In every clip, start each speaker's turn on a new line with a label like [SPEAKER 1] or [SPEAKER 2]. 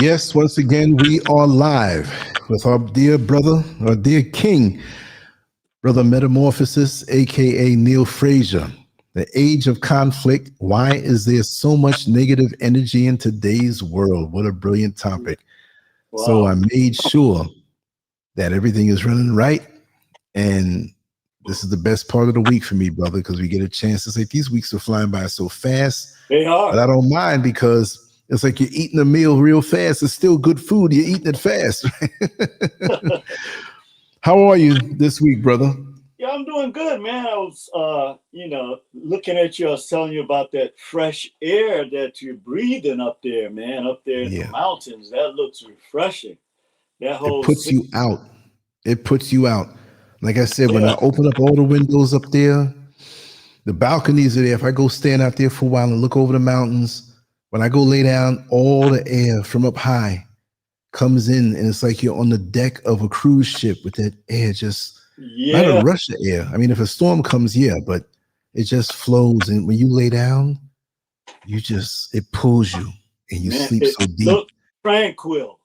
[SPEAKER 1] Yes, once again, we are live with our dear brother, our dear king, Brother Metamorphosis, aka Neil Frazier. The age of conflict. Why is there so much negative energy in today's world? What a brilliant topic. So I
[SPEAKER 2] Wow.
[SPEAKER 1] made sure that everything is running right. And this is the best part of the week for me, brother, because we get a chance to say these weeks are flying by so fast.
[SPEAKER 2] They
[SPEAKER 1] But
[SPEAKER 2] are.
[SPEAKER 1] I don't mind because it's like you're eating a meal real fast. It's still good food. You're eating it fast. How are you this week, brother?
[SPEAKER 2] Yeah, I'm doing good, man. I was, looking at you. I was telling you about that fresh air that you're breathing up there, man, up there in the
[SPEAKER 1] Yeah.
[SPEAKER 2] mountains. That looks refreshing. That
[SPEAKER 1] It
[SPEAKER 2] whole
[SPEAKER 1] puts
[SPEAKER 2] city.
[SPEAKER 1] you out. It puts you out. Like I said, when I
[SPEAKER 2] Yeah,
[SPEAKER 1] open up all the windows up there, the balconies are there. If I go stand out there for a while and look over the mountains, when I go lay down, all the air from up high comes in, and it's like you're on the deck of a cruise ship with that air, just not a
[SPEAKER 2] yeah,
[SPEAKER 1] rush of air. I mean, if a storm comes, yeah, but it just flows. And when you lay down, it pulls you and you
[SPEAKER 2] man.
[SPEAKER 1] sleep
[SPEAKER 2] It
[SPEAKER 1] so deep.
[SPEAKER 2] looks tranquil.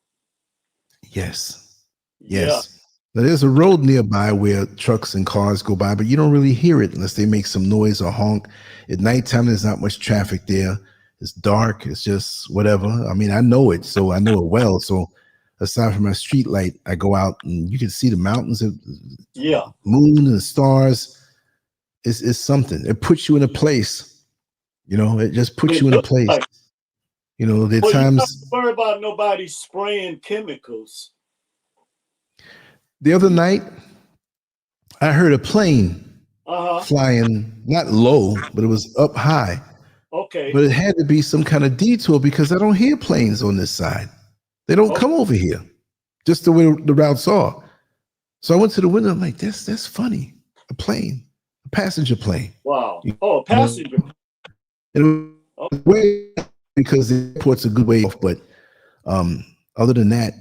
[SPEAKER 1] Yes.
[SPEAKER 2] Yeah.
[SPEAKER 1] Yes. Now there's a road nearby where trucks and cars go by, but you don't really hear it unless they make some noise or honk. At nighttime, there's not much traffic there. It's dark. It's just whatever. I mean, I know it, so I know it well. So aside from my street light, I go out and you can see the mountains, the
[SPEAKER 2] Yeah.
[SPEAKER 1] moon and the stars. It's something. It puts you in a place. It just puts
[SPEAKER 2] It
[SPEAKER 1] you in a
[SPEAKER 2] looks
[SPEAKER 1] place.
[SPEAKER 2] like.
[SPEAKER 1] There are
[SPEAKER 2] Well, you don't have to
[SPEAKER 1] times.
[SPEAKER 2] worry about nobody spraying chemicals.
[SPEAKER 1] The other night, I heard a plane
[SPEAKER 2] Uh huh.
[SPEAKER 1] flying not low, but it was up high.
[SPEAKER 2] Okay.
[SPEAKER 1] But it had to be some kind of detour because I don't hear planes on this side. They don't
[SPEAKER 2] Oh,
[SPEAKER 1] come over here, just the way the routes are. So I went to the window. I'm like, that's funny. A plane, a passenger plane.
[SPEAKER 2] wow.
[SPEAKER 1] You
[SPEAKER 2] Oh, a
[SPEAKER 1] know,
[SPEAKER 2] passenger.
[SPEAKER 1] and
[SPEAKER 2] Oh,
[SPEAKER 1] it was way because the airport's a good way off. But other than that,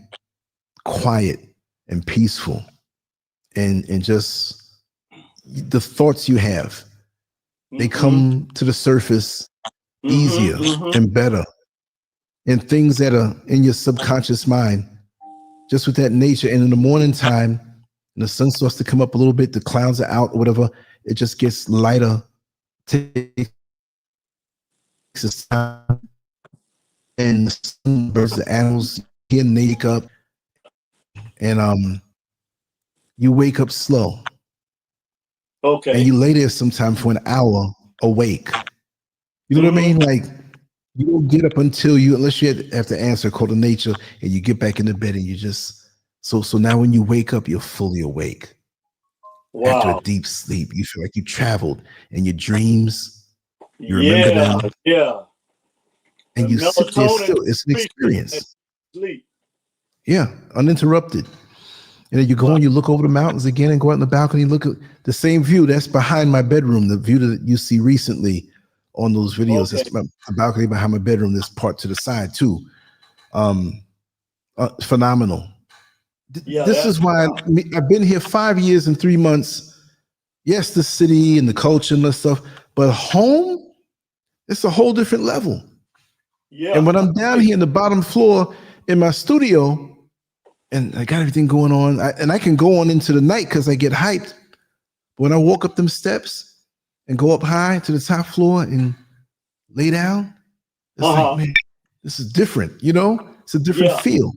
[SPEAKER 1] quiet and peaceful, and just the thoughts you have, they
[SPEAKER 2] mm-hmm.
[SPEAKER 1] come to the surface easier
[SPEAKER 2] Mm-hmm. Mm-hmm.
[SPEAKER 1] and better, and things that are in your subconscious mind, just with that nature. And in the morning time, and the sun starts to come up a little bit, the clouds are out or whatever, it just gets lighter, takes its time, and the sun, birds, the animals, hear wake up, and you wake up slow, and
[SPEAKER 2] Okay.
[SPEAKER 1] you lay there sometime for an hour awake. You know what I
[SPEAKER 2] Mm-hmm.
[SPEAKER 1] mean? Like you don't get up until unless you have to answer a call to nature, and you get back into bed, and you just so now when you wake up, you're fully awake. After a
[SPEAKER 2] Wow.
[SPEAKER 1] deep sleep, you feel like you traveled, and your dreams, you remember
[SPEAKER 2] Yeah.
[SPEAKER 1] them,
[SPEAKER 2] Yeah. The
[SPEAKER 1] and you sit there
[SPEAKER 2] melatonin
[SPEAKER 1] still. It's an
[SPEAKER 2] increases at
[SPEAKER 1] experience.
[SPEAKER 2] sleep.
[SPEAKER 1] Yeah, uninterrupted. And then you go
[SPEAKER 2] Wow.
[SPEAKER 1] and you look over the mountains again and go out in the balcony, look at the same view that's behind my bedroom, the view that you see recently on those videos.
[SPEAKER 2] Okay.
[SPEAKER 1] It's my balcony behind my bedroom, this part to the side too. Um, Phenomenal.
[SPEAKER 2] Yeah.
[SPEAKER 1] This
[SPEAKER 2] That.
[SPEAKER 1] is why I've been here 5 years and 3 months. Yes, the city and the culture and the stuff, but home, it's a whole different level. And
[SPEAKER 2] Yeah.
[SPEAKER 1] when I'm down here in the bottom floor in my studio, and I got everything going on, and I can go on into the night because I get hyped. But when I walk up them steps and go up high to the top floor and lay down, it's
[SPEAKER 2] Uh
[SPEAKER 1] like,
[SPEAKER 2] huh.
[SPEAKER 1] man, this is different. It's a different
[SPEAKER 2] Yeah.
[SPEAKER 1] feel.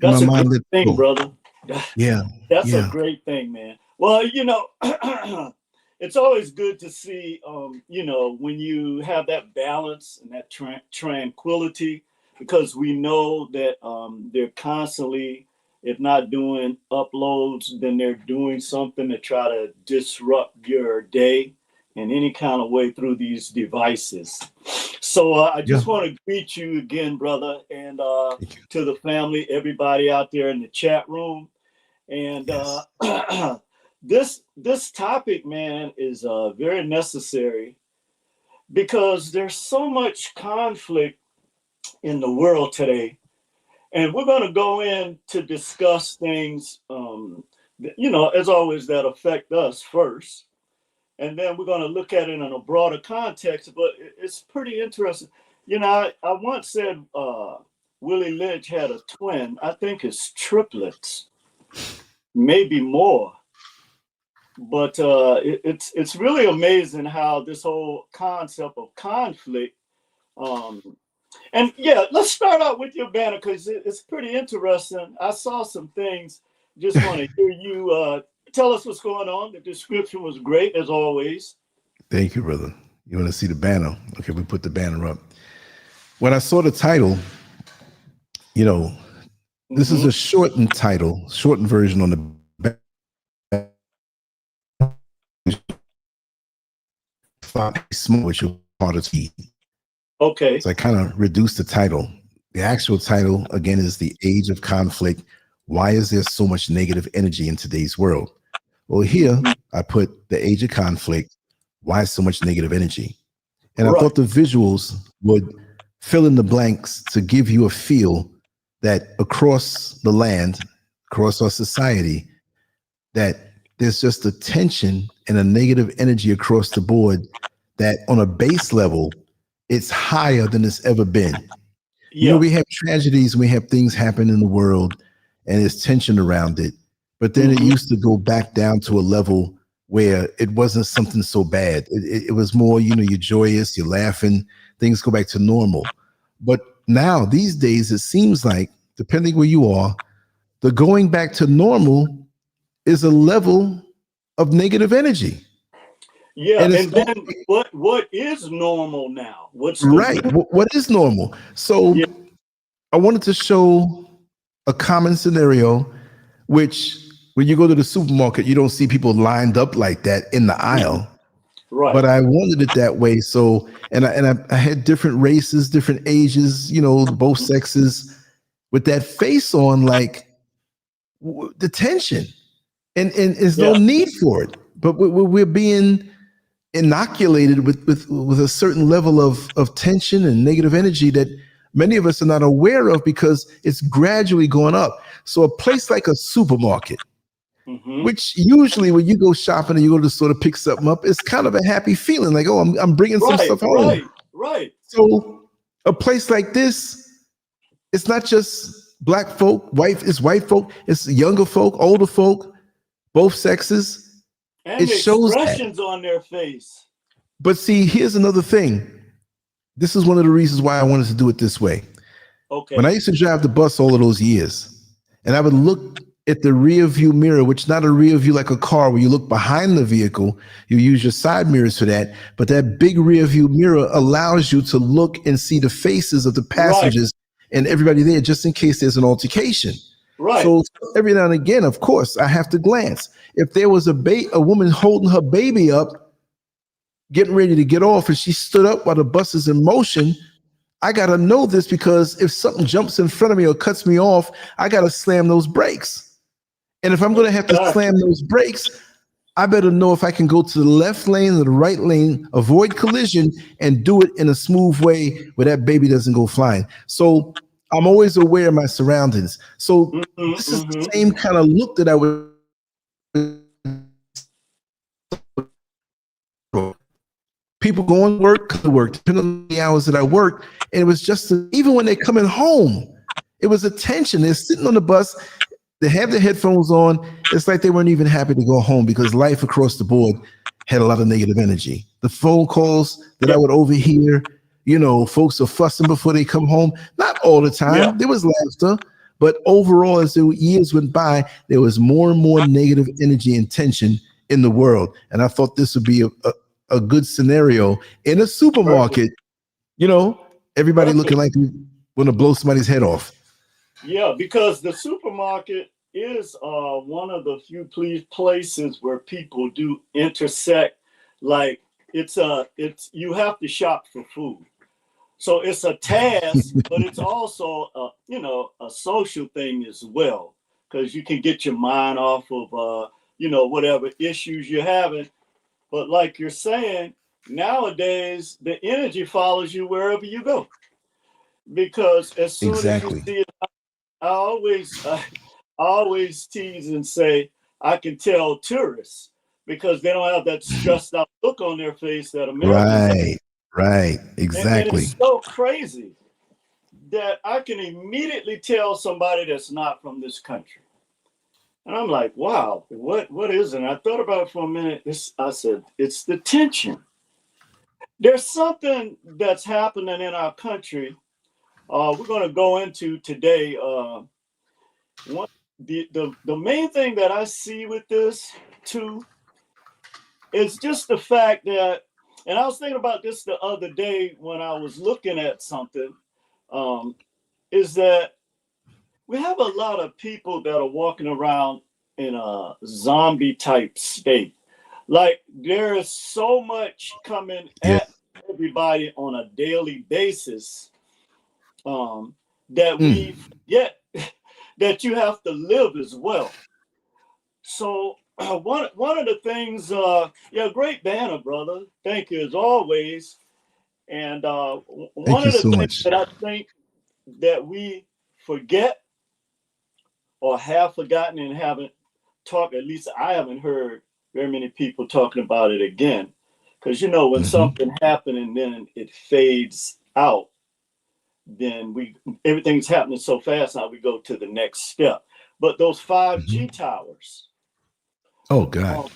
[SPEAKER 1] And my
[SPEAKER 2] That's a great
[SPEAKER 1] mind lets
[SPEAKER 2] thing,
[SPEAKER 1] go.
[SPEAKER 2] brother.
[SPEAKER 1] Yeah,
[SPEAKER 2] That's a
[SPEAKER 1] yeah,
[SPEAKER 2] great thing, man. Well, it's always good to see, when you have that balance and that tranquility, because we know that they're constantly, if not doing uploads, then they're doing something to try to disrupt your day in any kind of way through these devices. So I
[SPEAKER 1] yeah.
[SPEAKER 2] just want to greet you again, brother, and
[SPEAKER 1] Thank you.
[SPEAKER 2] to the family, everybody out there in the chat room. And
[SPEAKER 1] Yes.
[SPEAKER 2] this topic, man, is very necessary because there's so much conflict in the world today, and we're going to go in to discuss things, as always, that affect us first, and then we're going to look at it in a broader context. But it's pretty interesting. I once said Willie Lynch had a twin. I think it's triplets, maybe more. But it's really amazing how this whole concept of conflict. And yeah, let's start out with your banner because it's pretty interesting. I saw some things. Just want to hear you tell us what's going on. The description was great as always.
[SPEAKER 1] Thank you, brother. You want to see the banner? Okay, we put the banner up. When I saw the title, you know, this is a shortened title, shortened version on the back. Small, which is harder to eat.
[SPEAKER 2] Okay.
[SPEAKER 1] So I kind of reduced the title. The actual title, again, is The Age of Conflict. Why is there so much negative energy in today's world? Well, here I put The Age of Conflict. Why so much negative energy? And I thought the visuals would fill in the blanks to give you a feel that across the land, across our society, that there's just a tension and a negative energy across the board that on a base level, it's higher than it's ever been. You know, we have tragedies, we have things happen in the world and there's tension around it. But then it used to go back down to a level where it wasn't something so bad. It was more, you know, you're joyous, you're laughing, things go back to normal. But now these days, it seems like, depending where you are, the going back to normal is a level of negative energy.
[SPEAKER 2] Yeah, and then what is normal now? What's
[SPEAKER 1] right? What is normal? So I wanted to show a common scenario, which when you go to the supermarket, you don't see people lined up like that in the aisle. Right. But I wanted it that way. So, and I had different races, different ages, you know, both sexes, with that face on, like the tension, and there's no need for it. But we're being inoculated with a certain level of tension and negative energy that many of us are not aware of because it's gradually going up. So a place like a supermarket, which usually when you go shopping and you go to the store to pick something up, it's kind of a happy feeling, like, oh, I'm bringing some stuff home.
[SPEAKER 2] Right.
[SPEAKER 1] So a place like this, it's not just black folk, white folk, it's younger folk, older folk, both sexes.
[SPEAKER 2] And
[SPEAKER 1] it shows
[SPEAKER 2] expressions on their face.
[SPEAKER 1] But see, here's another thing. This is one of the reasons why I wanted to do it this way. Okay. When I used to drive the bus all of those years, and I would look at the rear view mirror, which is not a rear view like a car where you look behind the vehicle, you use your side mirrors for that. But that big rear view mirror allows you to look and see the faces of the passengers and everybody there, just in case there's an altercation. Right. So every now and again, of course, I have to glance. If there was a woman holding her baby up, getting ready to get off, and she stood up while the bus is in motion, I got to know this, because if something jumps in front of me or cuts me off, I got to slam those brakes. And if I'm going to have to slam those brakes, I better know if I can go to the left lane or the right lane, avoid collision, and do it in a smooth way where that baby doesn't go flying. So I'm always aware of my surroundings. So this is the same kind of look that I would. People going to work, depending on the hours that I work. And it was just, even when they're coming home, it was a tension. They're sitting on the bus, they have their headphones on. It's like they weren't even happy to go home, because life across the board had a lot of negative energy. The phone calls that I would overhear, you know, folks are fussing before they come home. Not all the time. There was laughter, but overall, as the years went by, there was more and more negative energy and tension in the world. And I thought this would be a good scenario in a supermarket, you know, everybody looking like we want to blow somebody's head off.
[SPEAKER 2] Yeah, because the supermarket is one of the few places where people do intersect. Like it's you have to shop for food. So it's a task, but it's also a social thing as well, because you can get your mind off of whatever issues you're having. But like you're saying, nowadays the energy follows you wherever you go, because as soon as you see it, I always tease and say I can tell tourists, because they don't have that stressed out look on their face that Americans have.
[SPEAKER 1] Right, exactly.
[SPEAKER 2] And it's so crazy that I can immediately tell somebody that's not from this country. And I'm like, wow, what is it? And I thought about it for a minute. I said, it's the tension. There's something that's happening in our country. We're going to go into today. The main thing that I see with this too is just the fact that, and I was thinking about this the other day when I was looking at something, is that we have a lot of people that are walking around in a zombie type state. Like there is so much coming
[SPEAKER 1] Yeah.
[SPEAKER 2] at everybody on a daily basis, that we forget that you have to live as well. So one of the things, yeah, great banner, brother. Thank you as always. And
[SPEAKER 1] Thank
[SPEAKER 2] one
[SPEAKER 1] you
[SPEAKER 2] of the
[SPEAKER 1] so
[SPEAKER 2] things
[SPEAKER 1] much.
[SPEAKER 2] that I think that we forget or have forgotten and haven't talked, at least I haven't heard very many people talking about it again. Because, you know, when something happens and then it fades out, then everything's happening so fast now we go to the next step. But those 5G towers,
[SPEAKER 1] Oh God.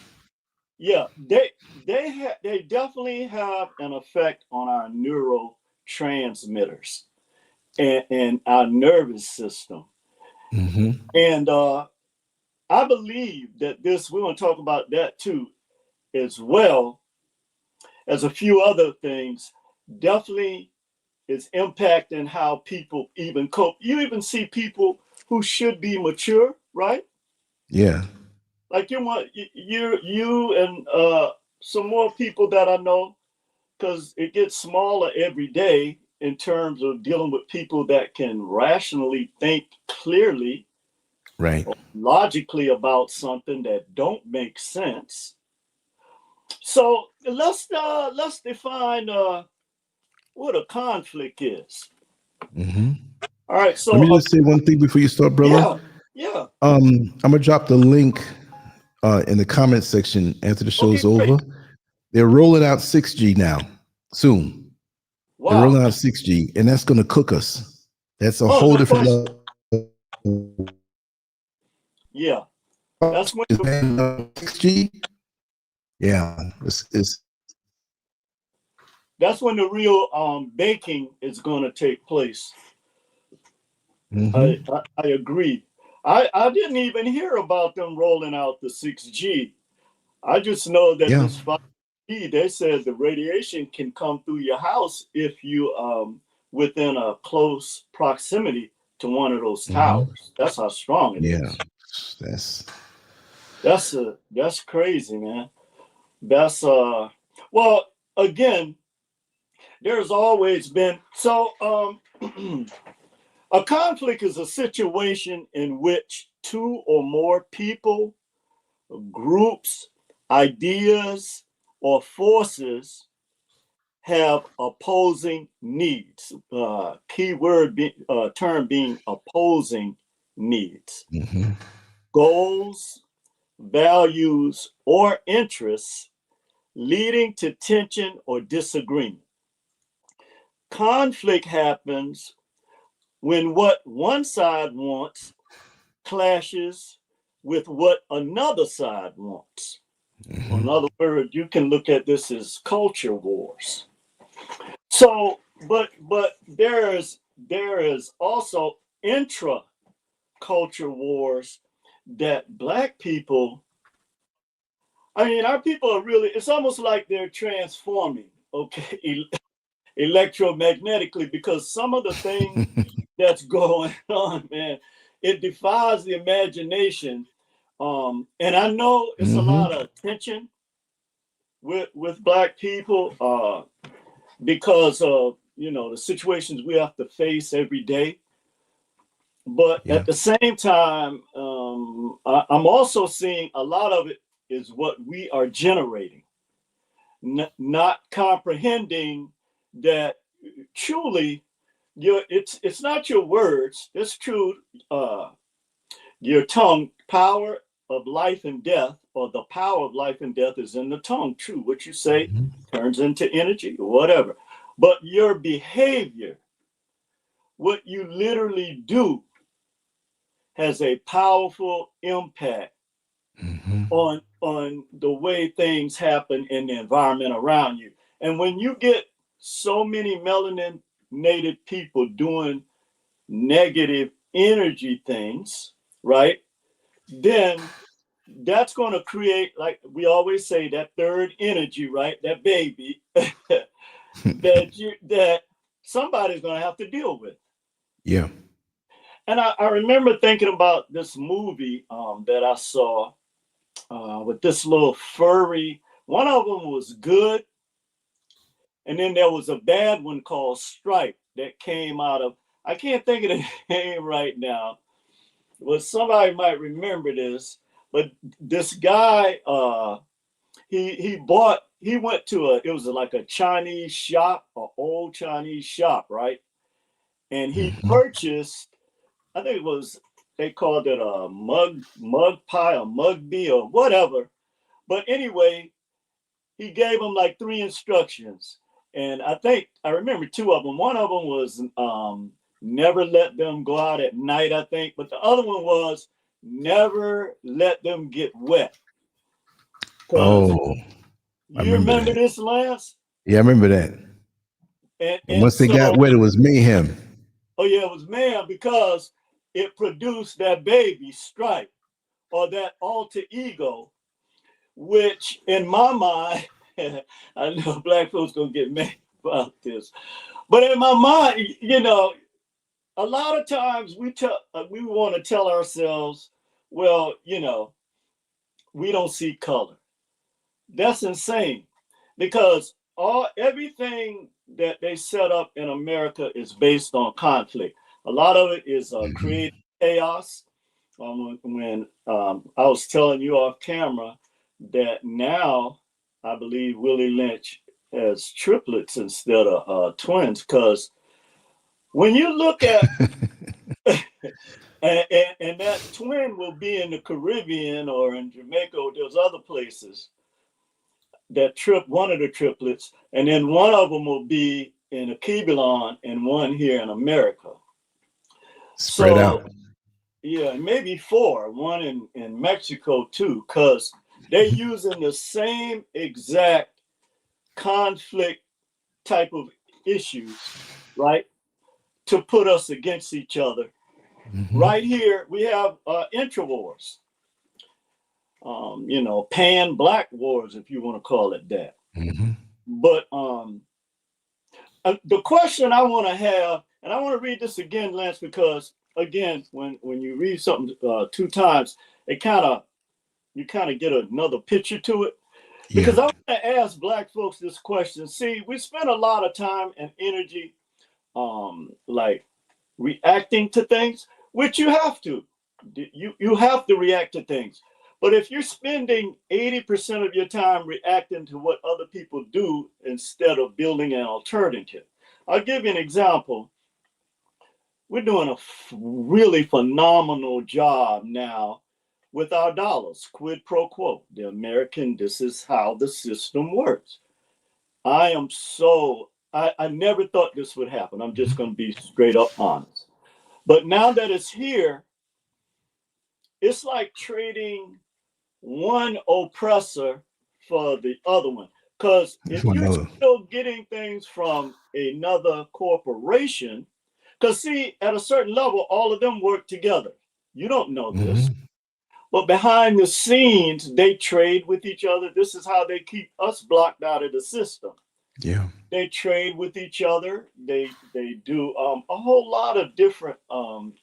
[SPEAKER 2] yeah, they definitely have an effect on our neurotransmitters and our nervous system. And I believe that we're going to talk about that too, as well as a few other things, definitely is impacting how people even cope. You even see people who should be mature, right?
[SPEAKER 1] Yeah.
[SPEAKER 2] Like you and some more people that I know, because it gets smaller every day in terms of dealing with people that can rationally think clearly
[SPEAKER 1] Right.
[SPEAKER 2] or logically about something that don't make sense. So let's define what a conflict is. All right,
[SPEAKER 1] Let
[SPEAKER 2] so
[SPEAKER 1] me just say one thing before you start, brother.
[SPEAKER 2] yeah, yeah.
[SPEAKER 1] I'm gonna drop the link in the comment section after the
[SPEAKER 2] Okay,
[SPEAKER 1] show's
[SPEAKER 2] great.
[SPEAKER 1] over. They're rolling out 6G now, soon. They're
[SPEAKER 2] Wow.
[SPEAKER 1] rolling out 6G, and that's gonna cook us. That's a
[SPEAKER 2] Oh,
[SPEAKER 1] whole
[SPEAKER 2] no
[SPEAKER 1] different
[SPEAKER 2] question.
[SPEAKER 1] level.
[SPEAKER 2] Yeah, that's when the,
[SPEAKER 1] 6G. Yeah, it's
[SPEAKER 2] that's when the real banking is going to take place. I agree. I didn't even hear about them rolling out the 6G. I just know that
[SPEAKER 1] yeah.
[SPEAKER 2] this 5G, they said the radiation can come through your house if you within a close proximity to one of those towers. That's how strong it
[SPEAKER 1] Yeah.
[SPEAKER 2] is.
[SPEAKER 1] That's
[SPEAKER 2] That's crazy, man. That's well, again, there's always been a conflict is a situation in which two or more people, groups, ideas, or forces have opposing needs. Term being opposing needs, goals, values, or interests leading to tension or disagreement. Conflict happens when what one side wants clashes with what another side wants. In other words, you can look at this as culture wars. So, but there is also intra culture wars that Black people. I mean, our people are really. It's almost like they're transforming. Okay, electromagnetically, because some of the things that's going on, man, it defies the imagination. And I know it's a lot of tension with Black people because of the situations we have to face every day. But
[SPEAKER 1] yeah.
[SPEAKER 2] at the same time, I'm also seeing a lot of it is what we are generating, not comprehending that truly it's not your words, it's true. Your tongue, power of life and death, or the power of life and death is in the tongue. True, what you say turns into energy or whatever. But your behavior what you literally do has a powerful impact on the way things happen in the environment around you. And when you get so many melanated people doing negative energy things, right, then that's going to create, like we always say, that third energy, right, that baby that somebody's going to have to deal with.
[SPEAKER 1] Yeah.
[SPEAKER 2] And I remember thinking about this movie that I saw with this little furry. One of them was good, and then there was a bad one called Stripe that came out of, I can't think of the name right now. Well, somebody might remember this, but this guy, he went to it was like a Chinese shop, an old Chinese shop, right? And he purchased, I think it was, they called it a mug pie or mug bee or whatever. But anyway, he gave him like 3 instructions. And I think I remember 2 of them. One of them was never let them go out at night, I think. But the other one was never let them get wet.
[SPEAKER 1] Oh,
[SPEAKER 2] you remember this, Lance?
[SPEAKER 1] Yeah, I remember that. And once they got wet, it was mayhem.
[SPEAKER 2] Oh, yeah, it was mayhem because it produced that baby Stripe, or that alter ego, which in my mind, I know black folks gonna get mad about this, but in my mind, you know, a lot of times we want to tell ourselves, well, you know, we don't see color. That's insane, because everything that they set up in America is based on conflict. A lot of it is creating chaos. When I was telling you off camera that now I believe Willie Lynch has triplets instead of twins, because when you look at and that twin will be in the Caribbean or in Jamaica or those other places, that one of the triplets, and then one of them will be in a Kibelon and one here in America.
[SPEAKER 1] Spread out.
[SPEAKER 2] Yeah, maybe 4, one in Mexico too, because they're using the same exact conflict type of issues, right, to put us against each other. Right here, we have intra-wars, you know, pan-black wars, if you want to call it that. But the question I want to have, and I want to read this again, Lance, because again, when you read something 2 times, you kind of get another picture to it. Because I want to ask black folks this question. See, we spend a lot of time and energy like reacting to things, which you have to. You have to react to things. But if you're spending 80% of your time reacting to what other people do instead of building an alternative, I'll give you an example. We're doing a really phenomenal job now with our dollars, quid pro quo. The American, this is how the system works. I never thought this would happen. I'm just going to be straight up honest. But now that it's here, it's like trading one oppressor for the other one. Because if you're still getting things from another corporation, because see, at a certain level, all of them work together. You don't know this. But behind the scenes, they trade with each other. This is how they keep us blocked out of the system.
[SPEAKER 1] Yeah.
[SPEAKER 2] They trade with each other. They do a whole lot of different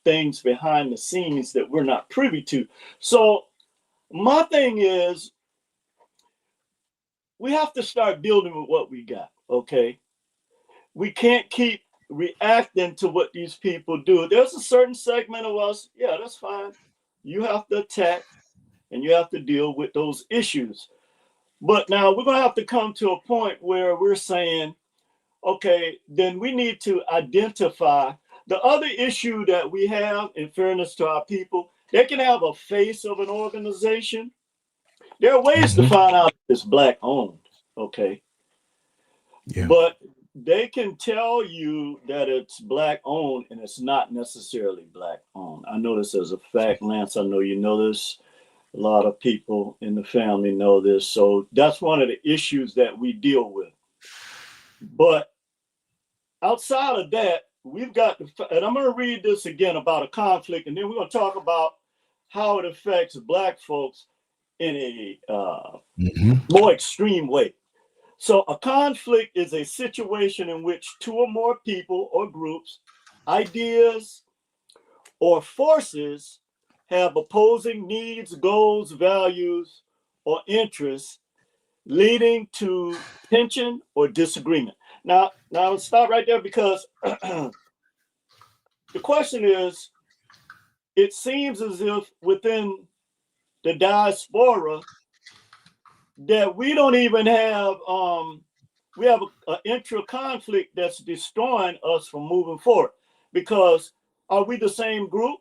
[SPEAKER 2] things behind the scenes that we're not privy to. So my thing is, we have to start building with what we got, okay? We can't keep reacting to what these people do. There's a certain segment of us, yeah, that's fine. You have to attack and you have to deal with those issues. But now we're going to have to come to a point where we're saying, okay, then we need to identify the other issue that we have, in fairness to our people. They can have a face of an organization. There are ways to find out if it's black owned, okay?
[SPEAKER 1] Yeah.
[SPEAKER 2] But they can tell you that it's black owned and it's not necessarily black owned. I know this as a fact, Lance. I know you know this. A lot of people in the family know this. So that's one of the issues that we deal with. But outside of that, we've got, and I'm going to read this again about a conflict, and then we're going to talk about how it affects black folks in a more extreme way. So a conflict is a situation in which two or more people or groups, ideas, or forces have opposing needs, goals, values, or interests, leading to tension or disagreement. Now let's stop right there, because the question is, it seems as if within the diaspora that we don't even have, we have an intra-conflict that's destroying us from moving forward. Because are we the same group?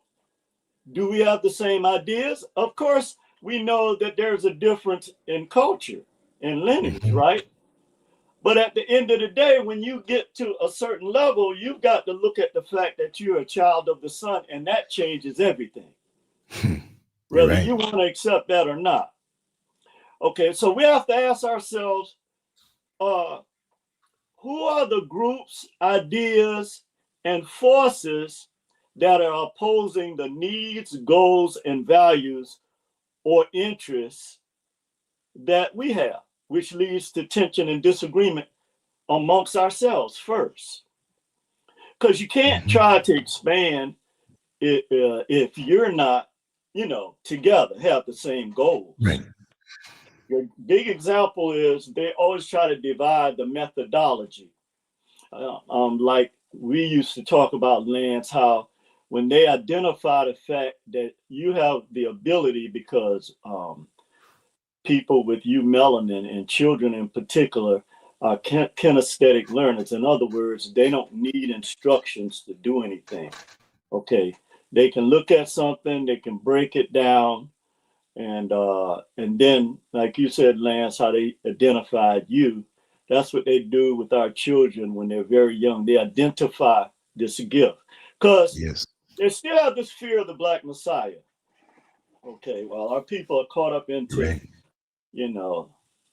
[SPEAKER 2] Do we have the same ideas? Of course, we know that there's a difference in culture and lineage, right? But at the end of the day, when you get to a certain level, you've got to look at the fact that you're a child of the sun, and that changes everything, whether you want to accept that or not. Okay, so we have to ask ourselves, who are the groups, ideas, and forces that are opposing the needs, goals, and values or interests that we have, which leads to tension and disagreement amongst ourselves first? Because you can't try to expand if you're not, together, have the same goals.
[SPEAKER 1] Right.
[SPEAKER 2] Your big example is they always try to divide the methodology. Like we used to talk about, Lance, how when they identify the fact that you have the ability, because people with melanin and children in particular are kinesthetic learners. In other words, they don't need instructions to do anything. Okay, they can look at something, they can break it down, and then, like you said, Lance, how they identified you. That's what they do with our children when they're very young. They identify this gift, because they still have this fear of the Black Messiah. Okay, while our people are caught up into,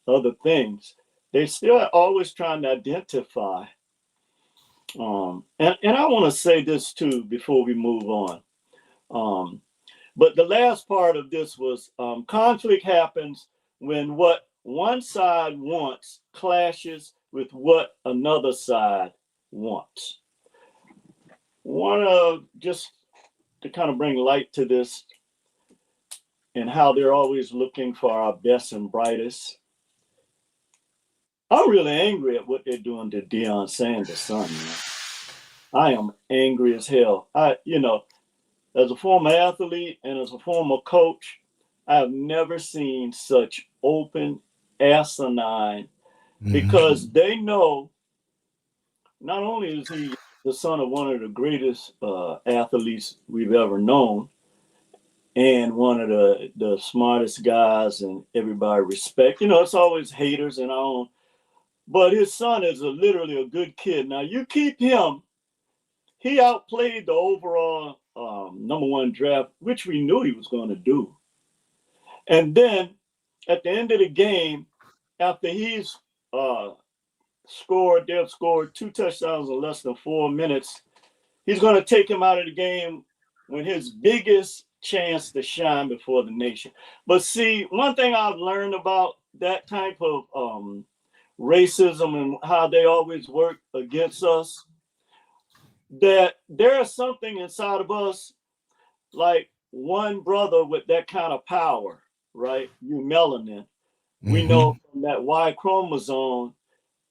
[SPEAKER 2] other things, they still are always trying to identify. And I want to say this too before we move on. But the last part of this was conflict happens when what one side wants clashes with what another side wants. Just to kind of bring light to this and how they're always looking for our best and brightest. I'm really angry at what they're doing to Deion Sanders' son, man. I am angry as hell. As a former athlete and as a former coach, I have never seen such open asinine, because they know not only is he the son of one of the greatest athletes we've ever known, and one of the smartest guys and everybody respect. It's always haters in our own, but his son is literally a good kid. Now you keep him, he outplayed the overall number one draft, which we knew he was going to do. And then at the end of the game, after he's scored 2 touchdowns in less than 4 minutes, he's going to take him out of the game when his biggest chance to shine before the nation. But see, one thing I've learned about that type of racism and how they always work against us, that there's something inside of us, like one brother with that kind of power, right? Melanin. We know from that Y chromosome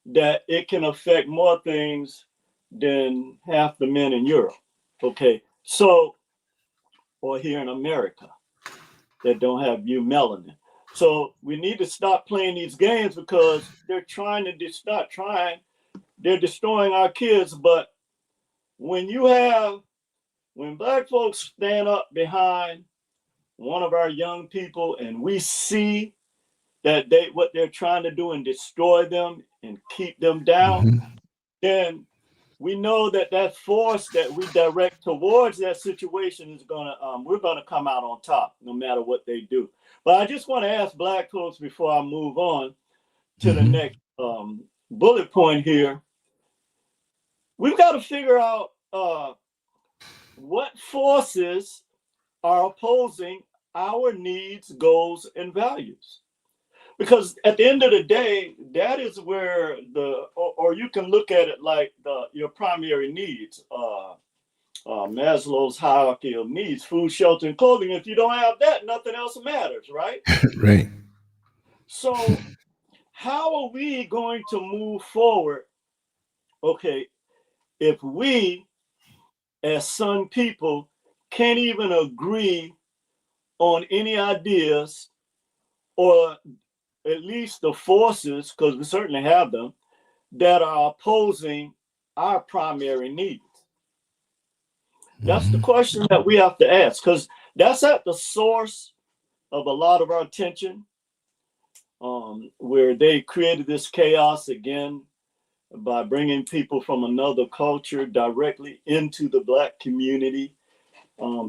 [SPEAKER 2] that it can affect more things than half the men in Europe. Okay, so, or here in America that don't have melanin. So we need to stop playing these games, because they're trying to stop trying. They're destroying our kids. But when Black folks stand up behind one of our young people and we see that what they're trying to do and destroy them and keep them down, then we know that that force that we direct towards that situation is we're gonna come out on top no matter what they do. But I just want to ask Black folks before I move on to the next bullet point here. We've got to figure out what forces are opposing our needs, goals, and values. Because at the end of the day, that is where or you can look at it like your primary needs, Maslow's hierarchy of needs, food, shelter, and clothing. If you don't have that, nothing else matters, right?
[SPEAKER 1] Right.
[SPEAKER 2] So how are we going to move forward? Okay, if we as Sun people can't even agree on any ideas, or at least the forces, because we certainly have them, that are opposing our primary needs. That's the question that we have to ask, because that's at the source of a lot of our tension, where they created this chaos again by bringing people from another culture directly into the Black community,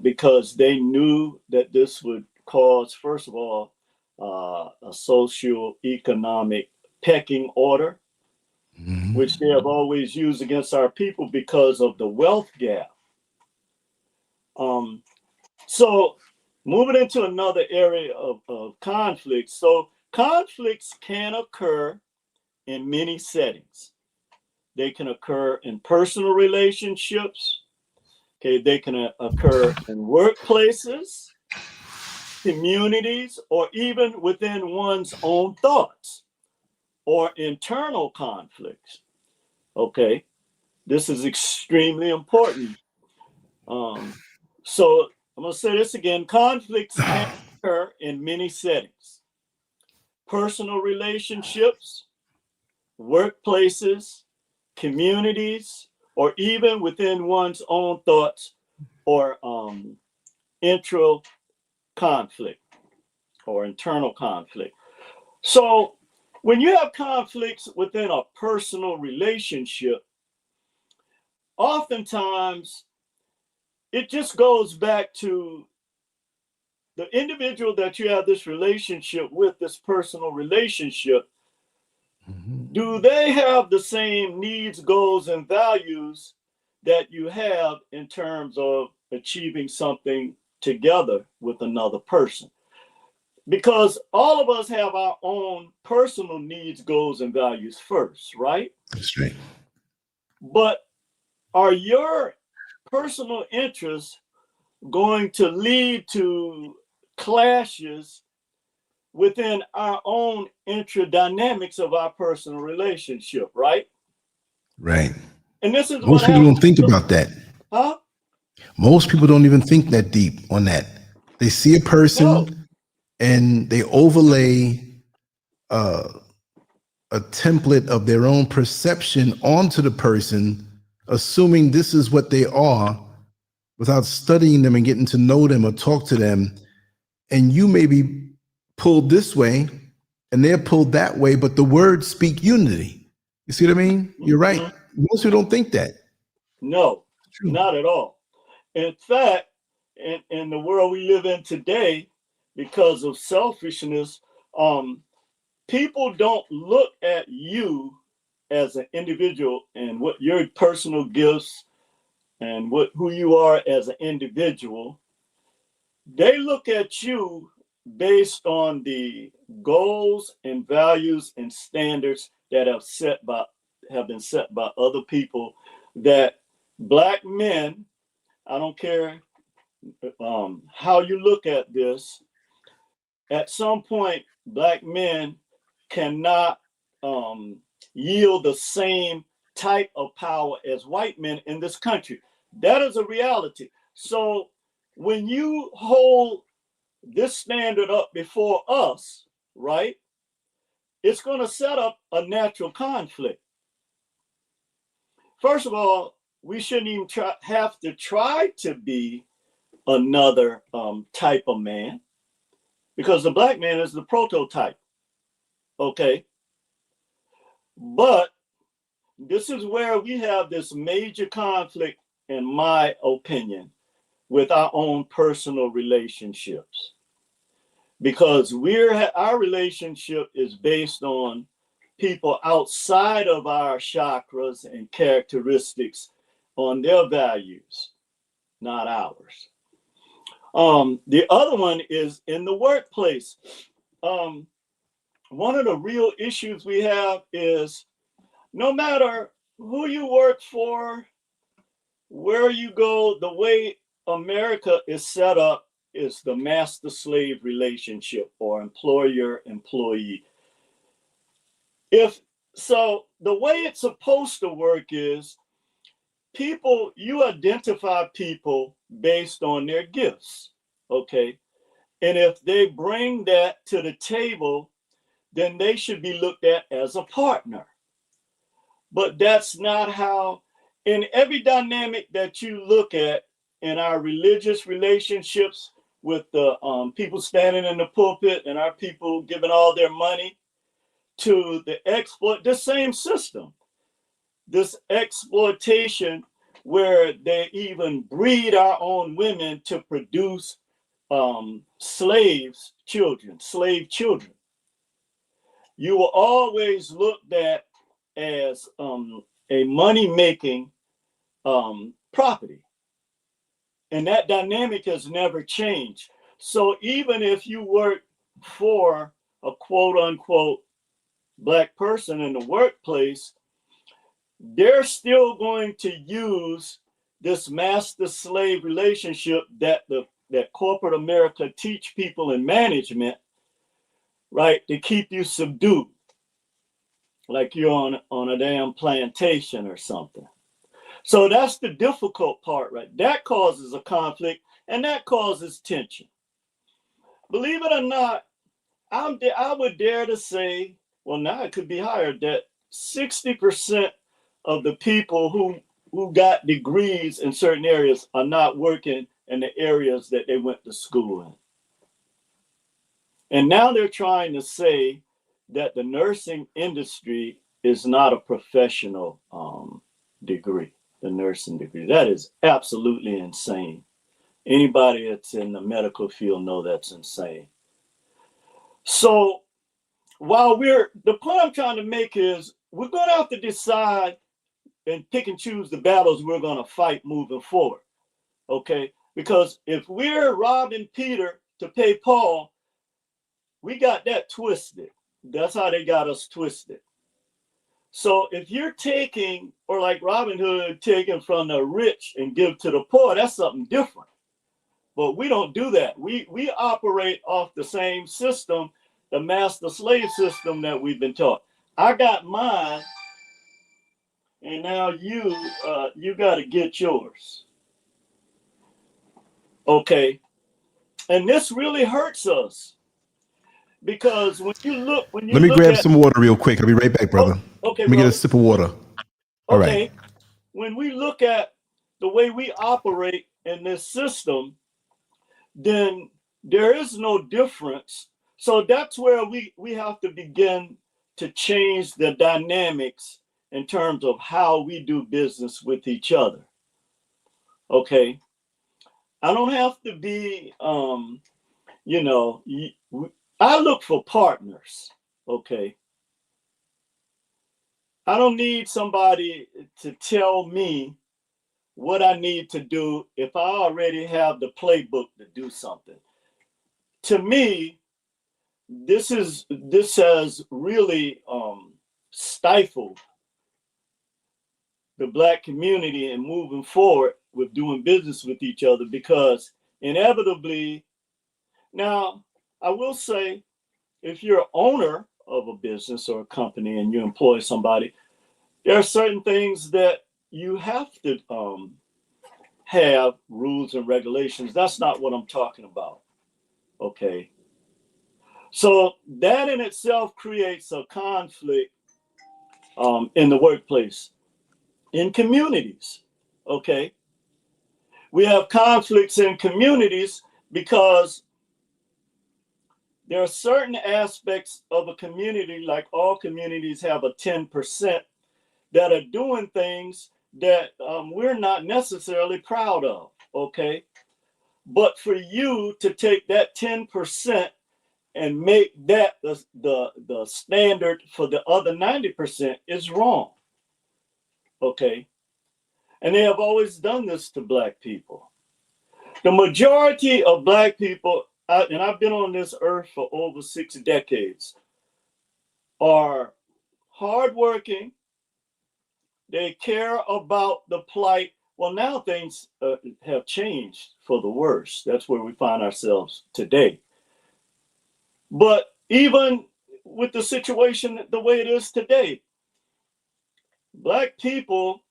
[SPEAKER 2] because they knew that this would cause, first of all, a socio-economic pecking order, which they have always used against our people because of the wealth gap. So moving into another area of conflict. So conflicts can occur in many settings. They can occur in personal relationships. Okay, they can occur in workplaces, communities, or even within one's own thoughts or internal conflicts. Okay, this is extremely important. So I'm going to say this again. Conflicts can occur in many settings: personal relationships, workplaces, communities, or even within one's own thoughts or intra conflict or internal conflict. So when you have conflicts within a personal relationship, oftentimes it just goes back to the individual that you have this relationship with, this personal relationship. Do they have the same needs, goals, and values that you have in terms of achieving something together with another person? Because all of us have our own personal needs, goals, and values first, right?
[SPEAKER 1] That's right.
[SPEAKER 2] But are your personal interests going to lead to clashes within our own intradynamics of our personal relationship, right?
[SPEAKER 1] Right.
[SPEAKER 2] And this is
[SPEAKER 1] Most people don't think about that.
[SPEAKER 2] Huh?
[SPEAKER 1] Most people don't even think that deep on that. They see a person and they overlay a template of their own perception onto the person, assuming this is what they are, without studying them and getting to know them or talk to them. And you may be pulled this way and they're pulled that way, but the words speak unity. You see what I mean? You're right. Most people don't think that.
[SPEAKER 2] No, not at all. In fact, in the world we live in today, because of selfishness, people don't look at you as an individual and what your personal gifts and who you are as an individual. They look at you based on the goals and values and standards that have been set by other people, that Black men, I don't care how you look at this, at some point Black men cannot yield the same type of power as white men in this country. That is a reality. So when you hold this standard up before us, right, it's going to set up a natural conflict. First of all, we shouldn't even have to try to be another type of man, because the Black man is the prototype. Okay. But this is where we have this major conflict, in my opinion, with our own personal relationships. Because our relationship is based on people outside of our chakras and characteristics, on their values, not ours. The other one is in the workplace. One of the real issues we have is no matter who you work for, where you go, the way America is set up is the master-slave relationship, or employer-employee. So the way it's supposed to work is you identify people based on their gifts, okay? And if they bring that to the table, then they should be looked at as a partner. But that's not how, in every dynamic that you look at in our religious relationships with the people standing in the pulpit and our people giving all their money to the same system, this exploitation where they even breed our own women to produce slave children. You were always looked at as a money-making property. And that dynamic has never changed. So even if you work for a quote-unquote Black person in the workplace, they're still going to use this master-slave relationship that corporate America teach people in management, right, to keep you subdued, like you're on a damn plantation or something. So that's the difficult part, right? That causes a conflict, and that causes tension. Believe it or not, I would dare to say, well, now it could be higher, that 60% of the people who got degrees in certain areas are not working in the areas that they went to school in. And now they're trying to say that the nursing industry is not a professional degree, the nursing degree. That is absolutely insane. Anybody that's in the medical field know that's insane. So the point I'm trying to make is we're going to have to decide and pick and choose the battles we're going to fight moving forward, okay? Because if we're robbing Peter to pay Paul, we got that twisted. That's how they got us twisted. So if you're taking, or like Robin Hood, taking from the rich and give to the poor, that's something different. But we don't do that. We operate off the same system, the master slave system that we've been taught. I got mine, and now you got to get yours. Okay, and this really hurts us because when you look
[SPEAKER 1] Let me grab some water real quick. I'll be right back, brother.
[SPEAKER 2] Okay,
[SPEAKER 1] let me get a sip of water. All right.
[SPEAKER 2] When we look at the way we operate in this system, then there is no difference. So that's where we have to begin to change the dynamics in terms of how we do business with each other. Okay. I don't have to be, I look for partners. Okay. I don't need somebody to tell me what I need to do if I already have the playbook to do something. To me, this has really stifled the Black community in moving forward with doing business with each other, because inevitably, now I will say, if you're an owner of a business or a company and you employ somebody, there are certain things that you have to have rules and regulations. That's not what I'm talking about. Okay. So that in itself creates a conflict in the workplace, in communities. Okay. We have conflicts in communities because there are certain aspects of a community, like all communities have a 10%, that are doing things that we're not necessarily proud of, okay? But for you to take that 10% and make that the standard for the other 90% is wrong, okay? And they have always done this to Black people. The majority of Black people, and I've been on this earth for over 6 decades, are hardworking. They care about the plight. Well, now things have changed for the worse. That's where we find ourselves today. But even with the situation the way it is today, Black people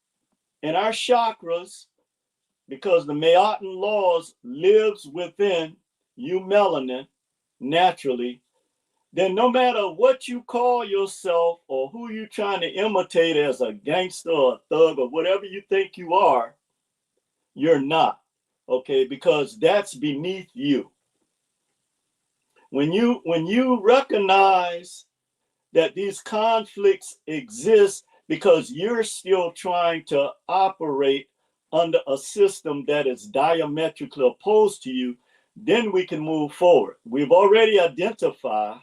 [SPEAKER 2] in our chakras, because the Meotan laws lives within you melanin naturally, then no matter what you call yourself or who you're trying to imitate as a gangster or a thug or whatever you think you are, you're not, okay? Because that's beneath you. When you recognize that these conflicts exist because you're still trying to operate under a system that is diametrically opposed to you, then we can move forward. We've already identified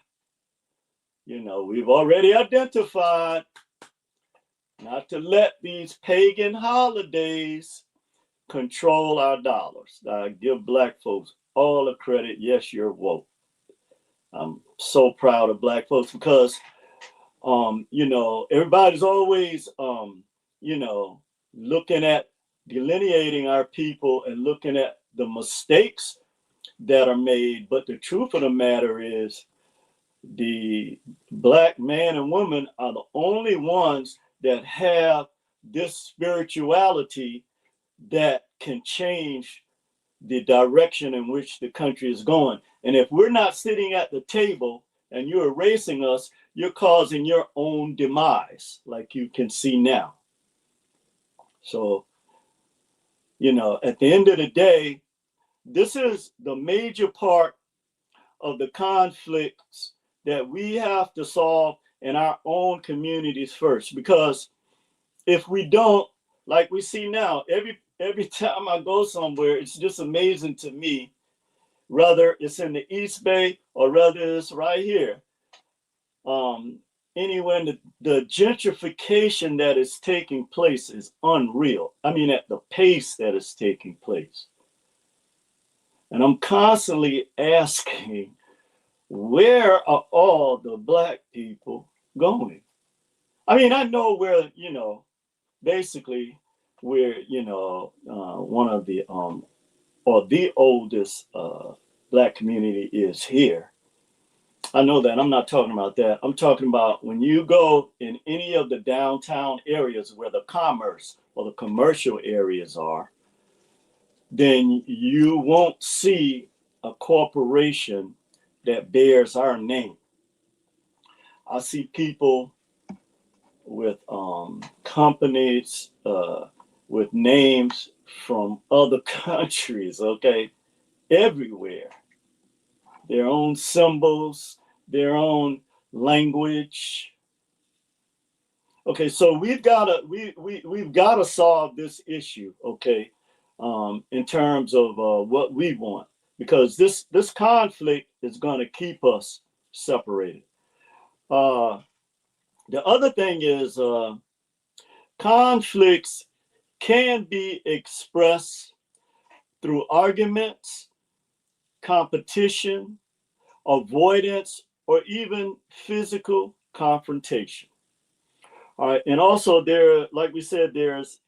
[SPEAKER 2] not to let these pagan holidays control our dollars. I give Black folks all the credit. Yes, you're woke. I'm so proud of Black folks because, everybody's always, looking at delineating our people and looking at the mistakes that are made. But the truth of the matter is, the Black man and woman are the only ones that have this spirituality that can change the direction in which the country is going. And if we're not sitting at the table and you're erasing us, you're causing your own demise, like you can see now. So, at the end of the day, this is the major part of the conflicts that we have to solve in our own communities first. Because if we don't, like we see now, every time I go somewhere, it's just amazing to me, whether it's in the East Bay or whether it's right here. Anyway, the gentrification that is taking place is unreal. I mean, at the pace that is taking place. And I'm constantly asking, where are all the Black people going? I mean, I know where, basically we're, one of the, or the oldest Black community is here. I know that. I'm not talking about that. I'm talking about when you go in any of the downtown areas where the commerce or the commercial areas are, then you won't see a corporation that bears our name. I see people with companies with names from other countries, okay, everywhere. Their own symbols, their own language. Okay, so we've got to solve this issue, okay, in terms of what we want, because this conflict is going to keep us separated. The other thing is conflicts can be expressed through arguments, competition, avoidance, or even physical confrontation. All right, and also like we said, there's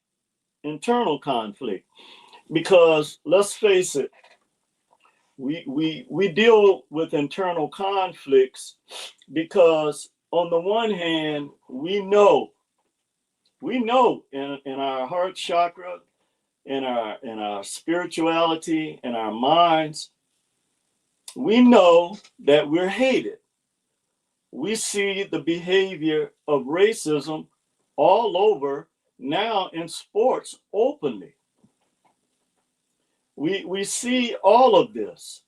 [SPEAKER 2] internal conflict, because let's face it, we deal with internal conflicts because on the one hand, we know in our heart chakra, in our spirituality, in our minds, we know that we're hated. We see the behavior of racism all over now in sports openly. We see all of this.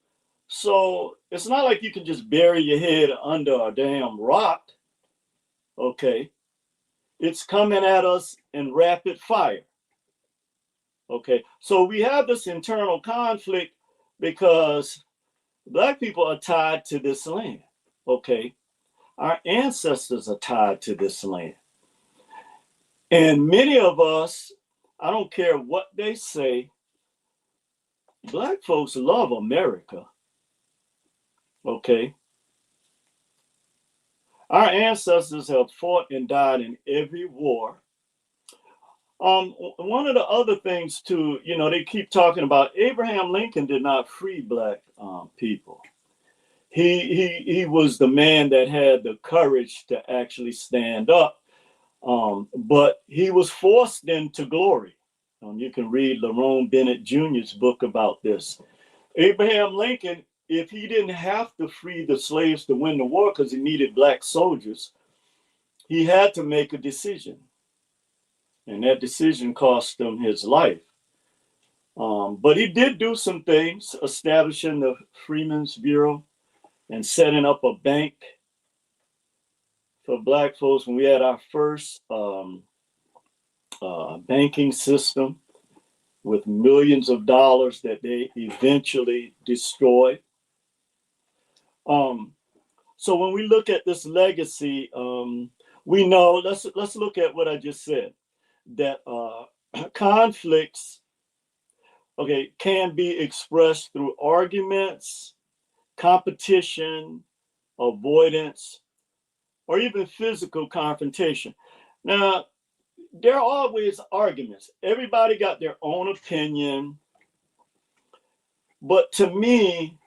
[SPEAKER 2] So it's not like you can just bury your head under a damn rock, okay? it's coming at us in rapid fire. Okay, so we have this internal conflict because Black people are tied to this land. Okay, our ancestors are tied to this land. And many of us, I don't care what they say, Black folks love America. Okay, our ancestors have fought and died in every war. One of the other things too, you know, they keep talking about Abraham Lincoln did not free Black people. He was the man that had the courage to actually stand up, but he was forced into glory. You can read Lerone Bennett Jr.'s book about this. Abraham Lincoln, if he didn't have to free the slaves to win the war because he needed Black soldiers, he had to make a decision. And that decision cost him his life. But he did do some things, establishing the Freedmen's Bureau and setting up a bank for Black folks when we had our first banking system with millions of dollars that they eventually destroyed. So when we look at this legacy, we know, let's look at what I just said, that conflicts, okay, can be expressed through arguments, competition, avoidance, or even physical confrontation. Now, there are always arguments. Everybody got their own opinion. But to me,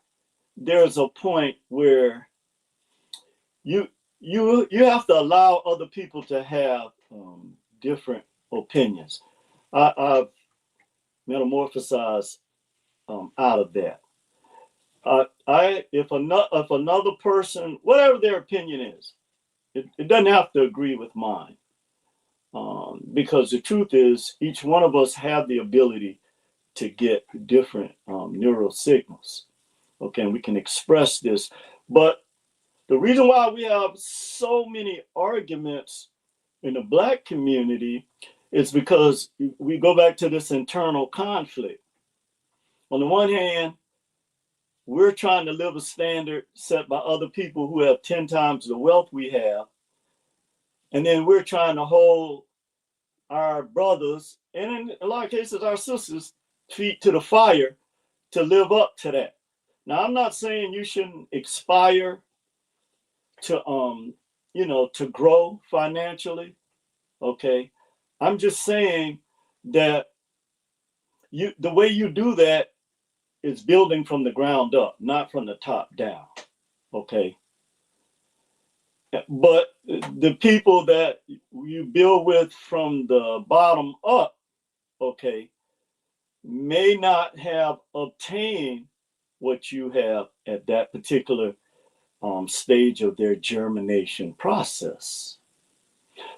[SPEAKER 2] there's a point where you have to allow other people to have different opinions. I've metamorphosized out of that. If another person, whatever their opinion is, it doesn't have to agree with mine, because the truth is, each one of us have the ability to get different neural signals. Okay, and we can express this, but the reason why we have so many arguments in the Black community is because we go back to this internal conflict. On the one hand, we're trying to live a standard set by other people who have 10 times the wealth we have. And then we're trying to hold our brothers, and in a lot of cases, our sisters, feet to the fire to live up to that. Now, I'm not saying you shouldn't aspire to, to grow financially. Okay. I'm just saying that the way you do that is building from the ground up, not from the top down. Okay. But the people that you build with from the bottom up, okay, may not have obtained what you have at that particular stage of their germination process.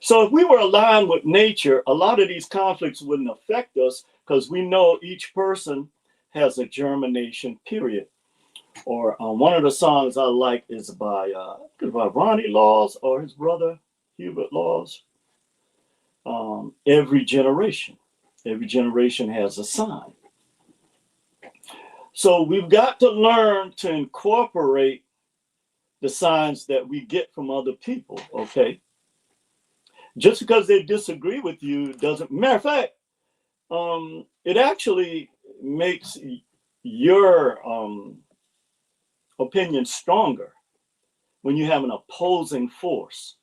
[SPEAKER 2] So if we were aligned with nature, a lot of these conflicts wouldn't affect us because we know each person has a germination period. Or one of the songs I like is by Ronnie Laws or his brother Hubert Laws. Every generation has a sign. So we've got to learn to incorporate the signs that we get from other people. Okay. Just because they disagree with you doesn't, matter of fact, it actually makes your opinion stronger when you have an opposing force.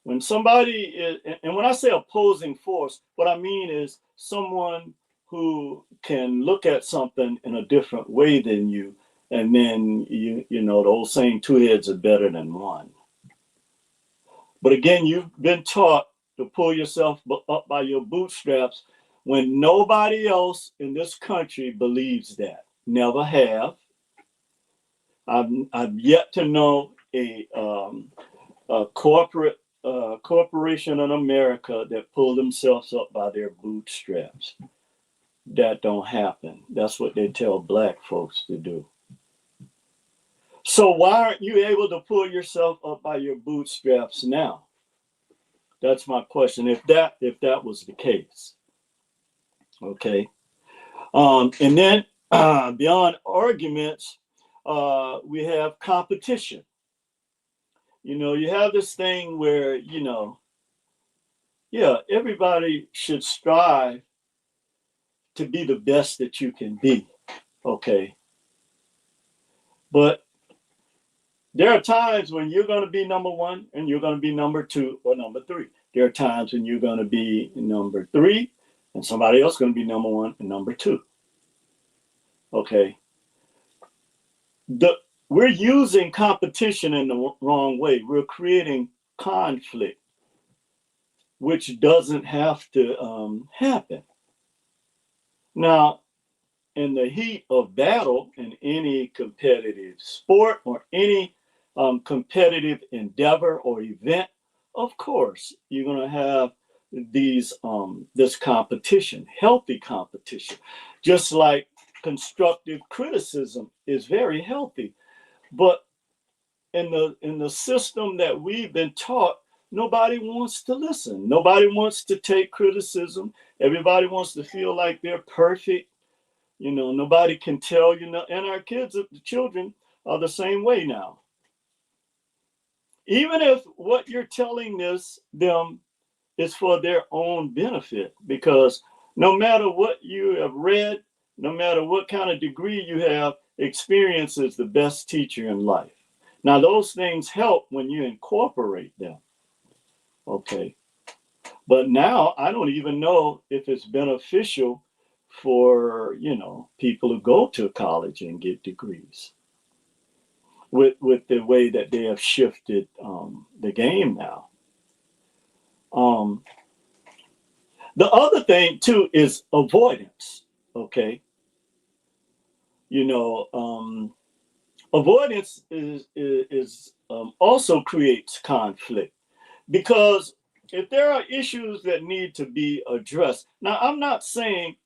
[SPEAKER 2] When somebody is, and when I say opposing force, what I mean is someone who can look at something in a different way than you, and then you know the old saying, two heads are better than one. But again, you've been taught to pull yourself up by your bootstraps when nobody else in this country believes that. Never have. I've yet to know a corporation in America that pull themselves up by their bootstraps. That don't happen. That's what they tell Black folks to do. So why aren't you able to pull yourself up by your bootstraps now? That's my question. If that was the case, okay. And then beyond arguments, we have competition. You have this thing where yeah, everybody should strive to be the best that you can be, okay. But there are times when you're going to be number one and you're going to be number two or number three. There are times when you're going to be number three and somebody else is going to be number one and number two. Okay. We're using competition in the wrong way. We're creating conflict, which doesn't have to happen. Now, in the heat of battle, in any competitive sport or any competitive endeavor or event, of course, you're going to have this competition, healthy competition, just like constructive criticism is very healthy. But in the system that we've been taught, nobody wants to listen. Nobody wants to take criticism. Everybody wants to feel like they're perfect. Nobody can tell, and our children are the same way now. Even if what you're telling them is for their own benefit, because no matter what you have read, no matter what kind of degree you have, experience is the best teacher in life. Now, those things help when you incorporate them. Okay. But now I don't even know if it's beneficial for, people who go to college and get degrees with the way that they have shifted the game now. The other thing too is avoidance. Okay. Avoidance is also creates conflict, because if there are issues that need to be addressed, now I'm not saying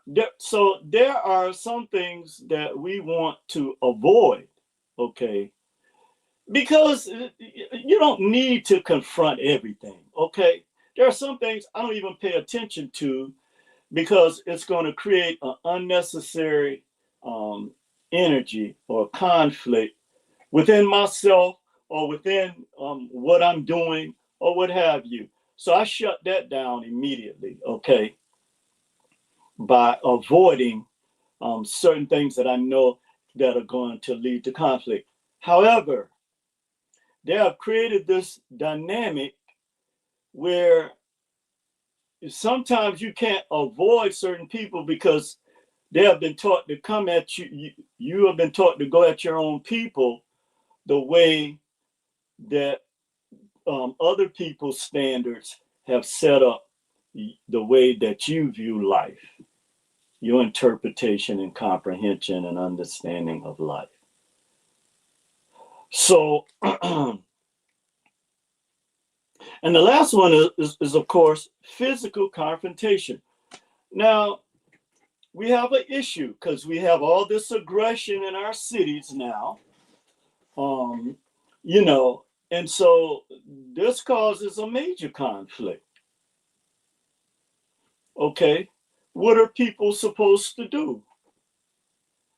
[SPEAKER 2] that, so there are some things that we want to avoid, okay, because you don't need to confront everything, okay. There are some things I don't even pay attention to because it's going to create an unnecessary energy or conflict within myself or within what I'm doing or what have you. So I shut that down immediately, okay, by avoiding certain things that I know that are going to lead to conflict. However, they have created this dynamic where sometimes you can't avoid certain people because they have been taught to come at you. You have been taught to go at your own people the way that other people's standards have set up the way that you view life, your interpretation and comprehension and understanding of life. So, and the last one is of course, physical confrontation. Now, we have an issue because we have all this aggression in our cities now, and so this causes a major conflict. Okay, what are people supposed to do?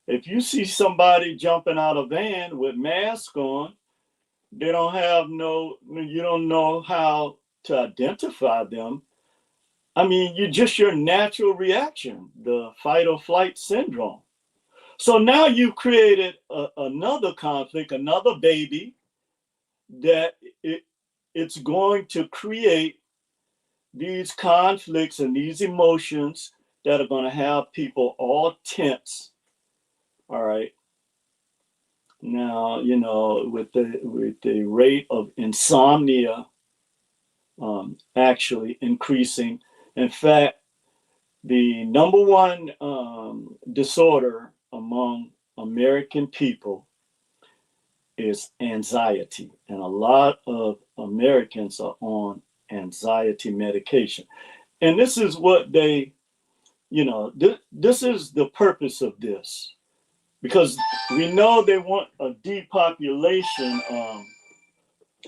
[SPEAKER 2] If you see somebody jumping out of a van with mask on, you don't know how to identify them. I mean, your natural reaction, the fight or flight syndrome. So now you've created another conflict, another baby that it's going to create these conflicts and these emotions that are going to have people all tense. All right. Now, with the rate of insomnia actually increasing. In fact, the number one disorder among American people is anxiety. And a lot of Americans are on anxiety medication. And this is what they, this is the purpose of this. Because we know they want a depopulation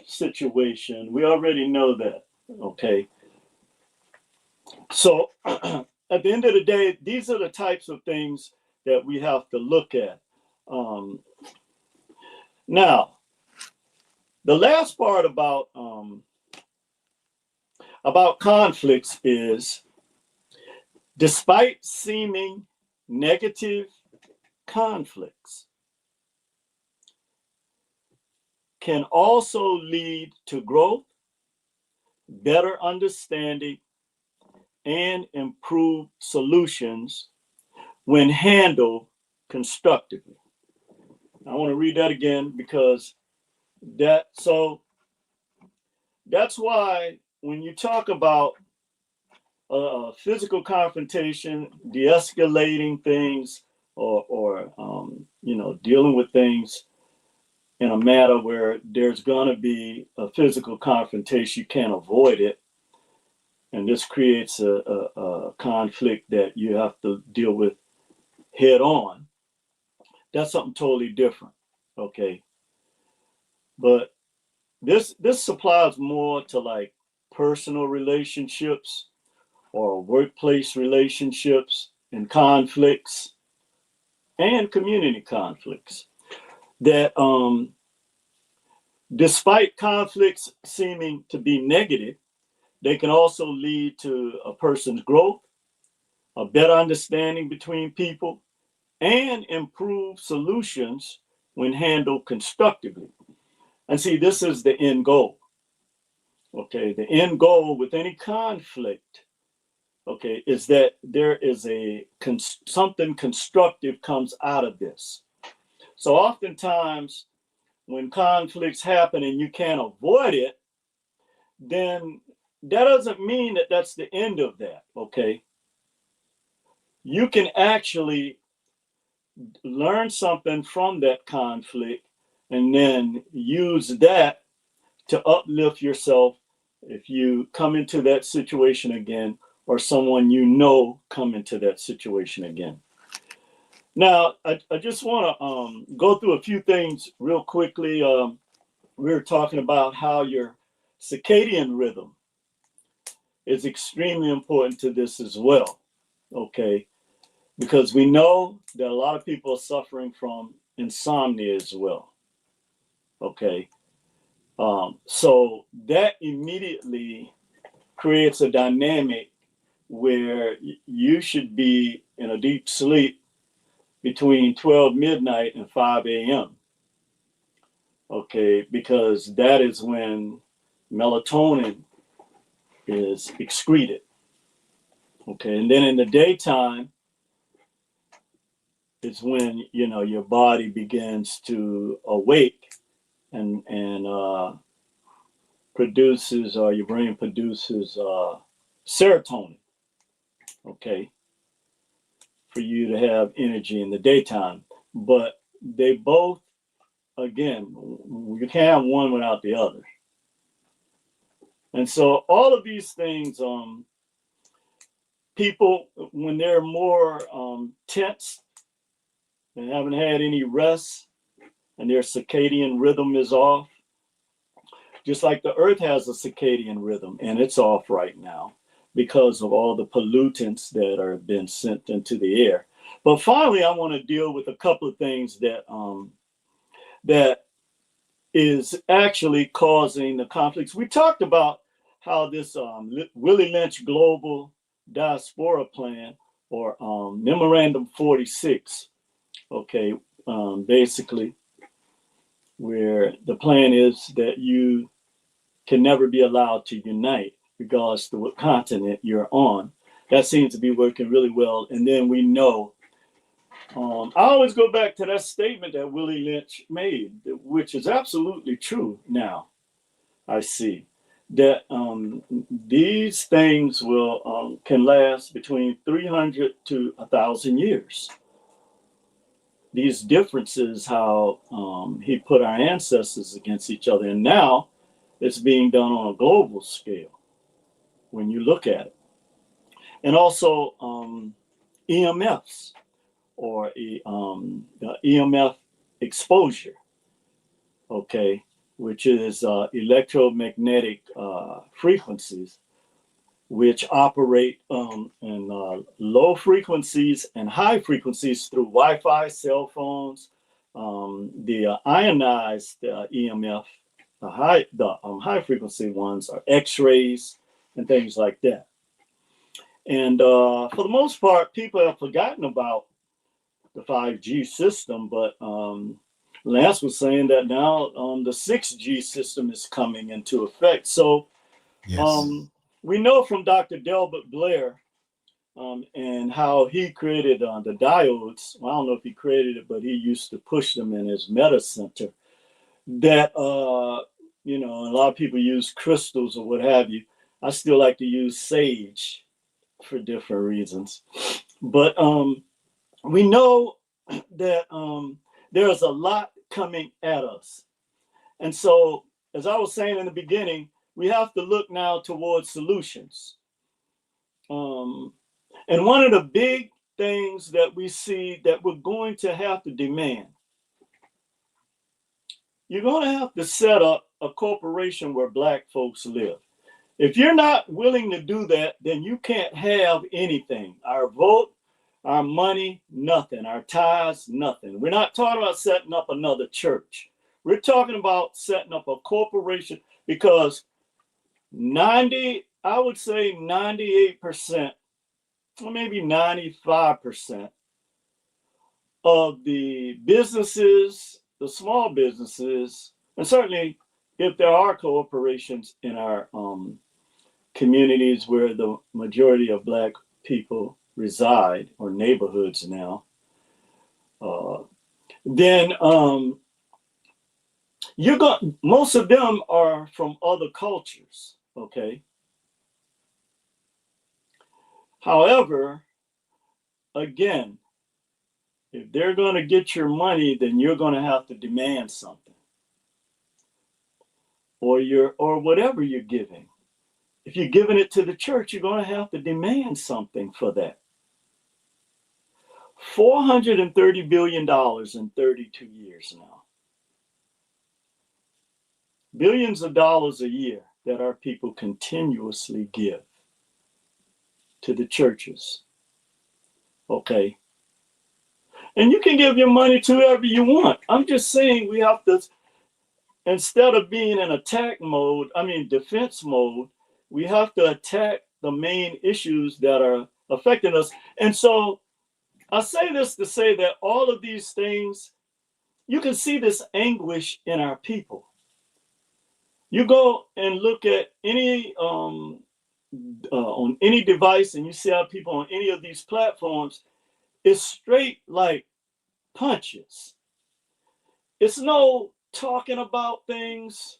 [SPEAKER 2] situation. We already know that. Okay. So at the end of the day, these are the types of things that we have to look at. Now, the last part about conflicts is, despite seeming negative, conflicts can also lead to growth, better understanding, and improved solutions when handled constructively. I want to read that again because that's why when you talk about physical confrontation, de-escalating things, or dealing with things in a matter where there's going to be a physical confrontation, you can't avoid it, and this creates a conflict that you have to deal with head on. That's something totally different. Okay, but this applies more to like personal relationships or workplace relationships and conflicts and community conflicts, that despite conflicts seeming to be negative, they can also lead to a person's growth, a better understanding between people, and improve solutions when handled constructively. And see, this is the end goal. Okay, the end goal with any conflict, okay, is that there is something constructive comes out of this. So oftentimes when conflicts happen and you can't avoid it, then that doesn't mean that that's the end of that. Okay, you can actually learn something from that conflict and then use that to uplift yourself if you come into that situation again, or someone you know come into that situation again. Now, I just want to go through a few things real quickly. We were talking about how your circadian rhythm is extremely important to this as well, okay? Because we know that a lot of people are suffering from insomnia as well, okay? So that immediately creates a dynamic where you should be in a deep sleep between 12 midnight and 5 a.m. Okay, because that is when melatonin is excreted. Okay, and then in the daytime is when your body begins to awake and produces, or your brain produces serotonin. Okay, for you to have energy in the daytime. But they both, again, you can't have one without the other. And so all of these things, people, when they're more tense and haven't had any rest and their circadian rhythm is off, just like the earth has a circadian rhythm and it's off right now because of all the pollutants that are being sent into the air. But finally, I want to deal with a couple of things that that is actually causing the conflicts. We talked about how this Willie Lynch Global Diaspora Plan, or Memorandum 46, okay, basically, where the plan is that you can never be allowed to unite regardless of what continent you're on. That seems to be working really well. And then we know, I always go back to that statement that Willie Lynch made, which is absolutely true now. I see that these things will can last between 300 to 1,000 years. These differences, how he put our ancestors against each other, and now it's being done on a global scale when you look at it. And also EMFs, or the EMF exposure. Okay, which is electromagnetic frequencies, which operate in low frequencies and high frequencies through Wi-Fi, cell phones, the ionized EMF, the high frequency ones are X-rays and things like that. And for the most part, people have forgotten about the 5G system, but Lance was saying that now the 6G system is coming into effect. So
[SPEAKER 1] Yes.
[SPEAKER 2] we know from Dr. Delbert Blair and how he created the diodes. Well, I don't know if he created it, but he used to push them in his meta center. That you know, a lot of people use crystals or what have you. I still like to use sage for different reasons, but we know that there's a lot coming at us, and so as I was saying in the beginning, we have to look now towards solutions. And one of the big things that we see that we're going to have to demand, you're going to have to set up a corporation where Black folks live. If you're not willing to do that, then you can't have anything. Our vote, our money, nothing. Our ties, nothing. We're not talking about setting up another church. We're talking about setting up a corporation, because I would say 98%, or maybe 95% of the businesses, the small businesses, and certainly if there are corporations in our communities where the majority of Black people reside, or neighborhoods now, then most of them are from other cultures, okay? However, again, if they're going to get your money, then you're going to have to demand something, or whatever you're giving. If you're giving it to the church, you're going to have to demand something for that. $430 billion in 32 years now. Billions of dollars a year that our people continuously give to the churches. Okay. And you can give your money to whoever you want. I'm just saying we have to, instead of being in defense mode, we have to attack the main issues that are affecting us. And so I say this to say that all of these things, you can see this anguish in our people. You go and look at any on any device, and you see how people on any of these platforms, it's straight like punches. It's no talking about things,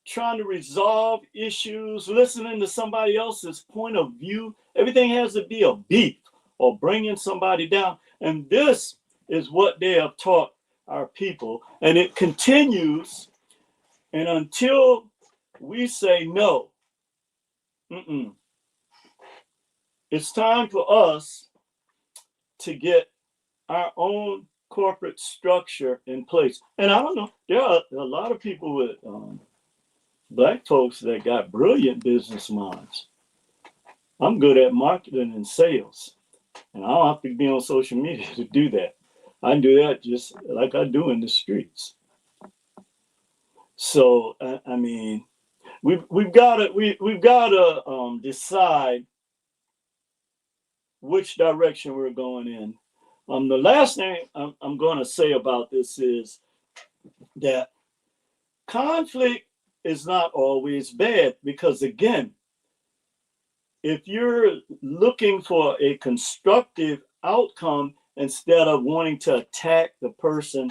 [SPEAKER 2] trying to resolve issues, listening to somebody else's point of view. Everything has to be a beef or bringing somebody down. And this is what they have taught our people. And it continues. And until we say no, it's time for us to get our own corporate structure in place. And I don't know, there are a lot of people with Black folks that got brilliant business minds. I'm good at marketing and sales, and I don't have to be on social media to do that. I do that just like I do in the streets. So I mean, we've got to decide which direction we're going in. The last thing I'm going to say about this is that conflict is not always bad, because again, if you're looking for a constructive outcome instead of wanting to attack the person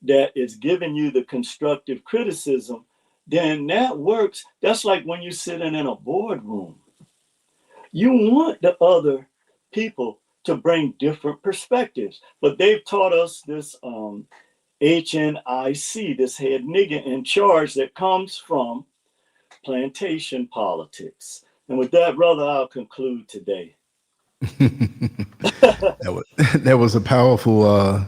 [SPEAKER 2] that is giving you the constructive criticism, then that works. That's like when you're sitting in a boardroom. You want the other people to bring different perspectives, but they've taught us this HNIC, this head nigger in charge, that comes from plantation politics. And with that, brother, I'll conclude today.
[SPEAKER 1] That was a powerful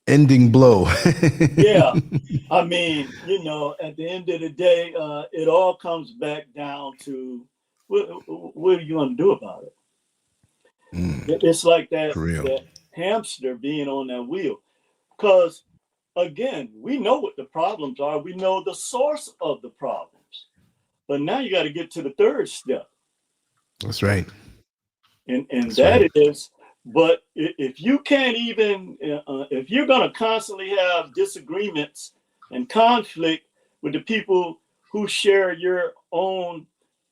[SPEAKER 1] ending blow.
[SPEAKER 2] Yeah. I mean, at the end of the day, it all comes back down to what are you going to do about it? It's like
[SPEAKER 1] For real.
[SPEAKER 2] that hamster being on that wheel. Because, again, we know what the problems are. We know the source of the problems. But now you got to get to the third step.
[SPEAKER 1] That's right.
[SPEAKER 2] And
[SPEAKER 1] That's
[SPEAKER 2] that
[SPEAKER 1] right.
[SPEAKER 2] is, but if you can't even, if you're going to constantly have disagreements and conflict with the people who share your own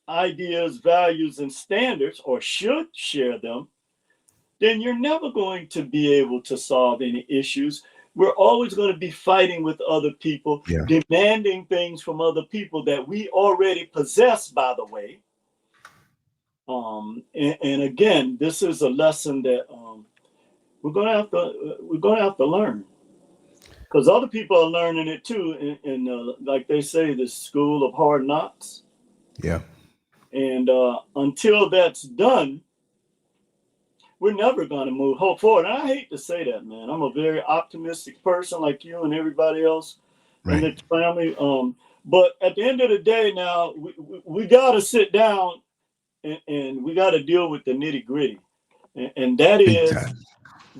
[SPEAKER 2] ideas, values, and standards, or should share them, then you're never going to be able to solve any issues. We're always going to be fighting with other people,
[SPEAKER 1] Yeah.
[SPEAKER 2] demanding things from other people that we already possess, by the way. And again, this is a lesson that we're gonna have to learn, because other people are learning it too. In like they say, the school of hard knocks.
[SPEAKER 1] Yeah.
[SPEAKER 2] And until that's done, we're never going to move forward. And I hate to say that, man. I'm a very optimistic person, like you and everybody else in
[SPEAKER 1] Right.
[SPEAKER 2] the family. But at the end of the day, now we got to sit down and we got to deal with the nitty gritty, and that
[SPEAKER 1] Big
[SPEAKER 2] is
[SPEAKER 1] time.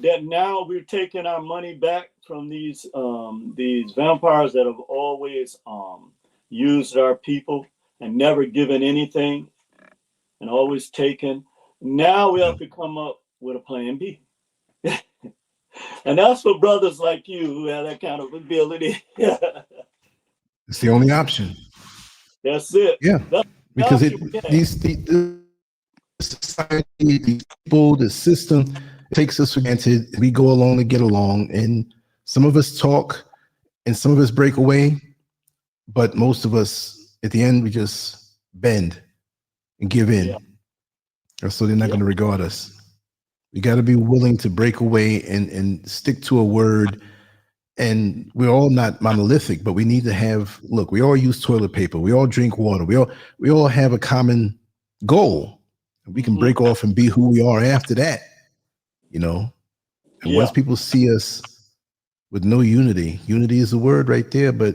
[SPEAKER 2] that now we're taking our money back from these vampires that have always used our people and never given anything and always taken. Now we have to come up with a plan B. And that's for brothers like you who have that kind of ability.
[SPEAKER 1] It's the only option.
[SPEAKER 2] That's it.
[SPEAKER 1] Yeah.
[SPEAKER 2] That's the
[SPEAKER 1] Because
[SPEAKER 2] option we have.
[SPEAKER 1] the society, these people, the system takes us for granted. We go along to get along, and some of us talk and some of us break away, but most of us at the end we just bend and give in.
[SPEAKER 2] Yeah.
[SPEAKER 1] Or so they're not going to regard us. We got to be willing to break away and stick to a word. And we're all not monolithic, but we need to have, look, we all use toilet paper. We all drink water. We all have a common goal. We can break off and be who we are after that, And once people see us with no unity is a word right there, but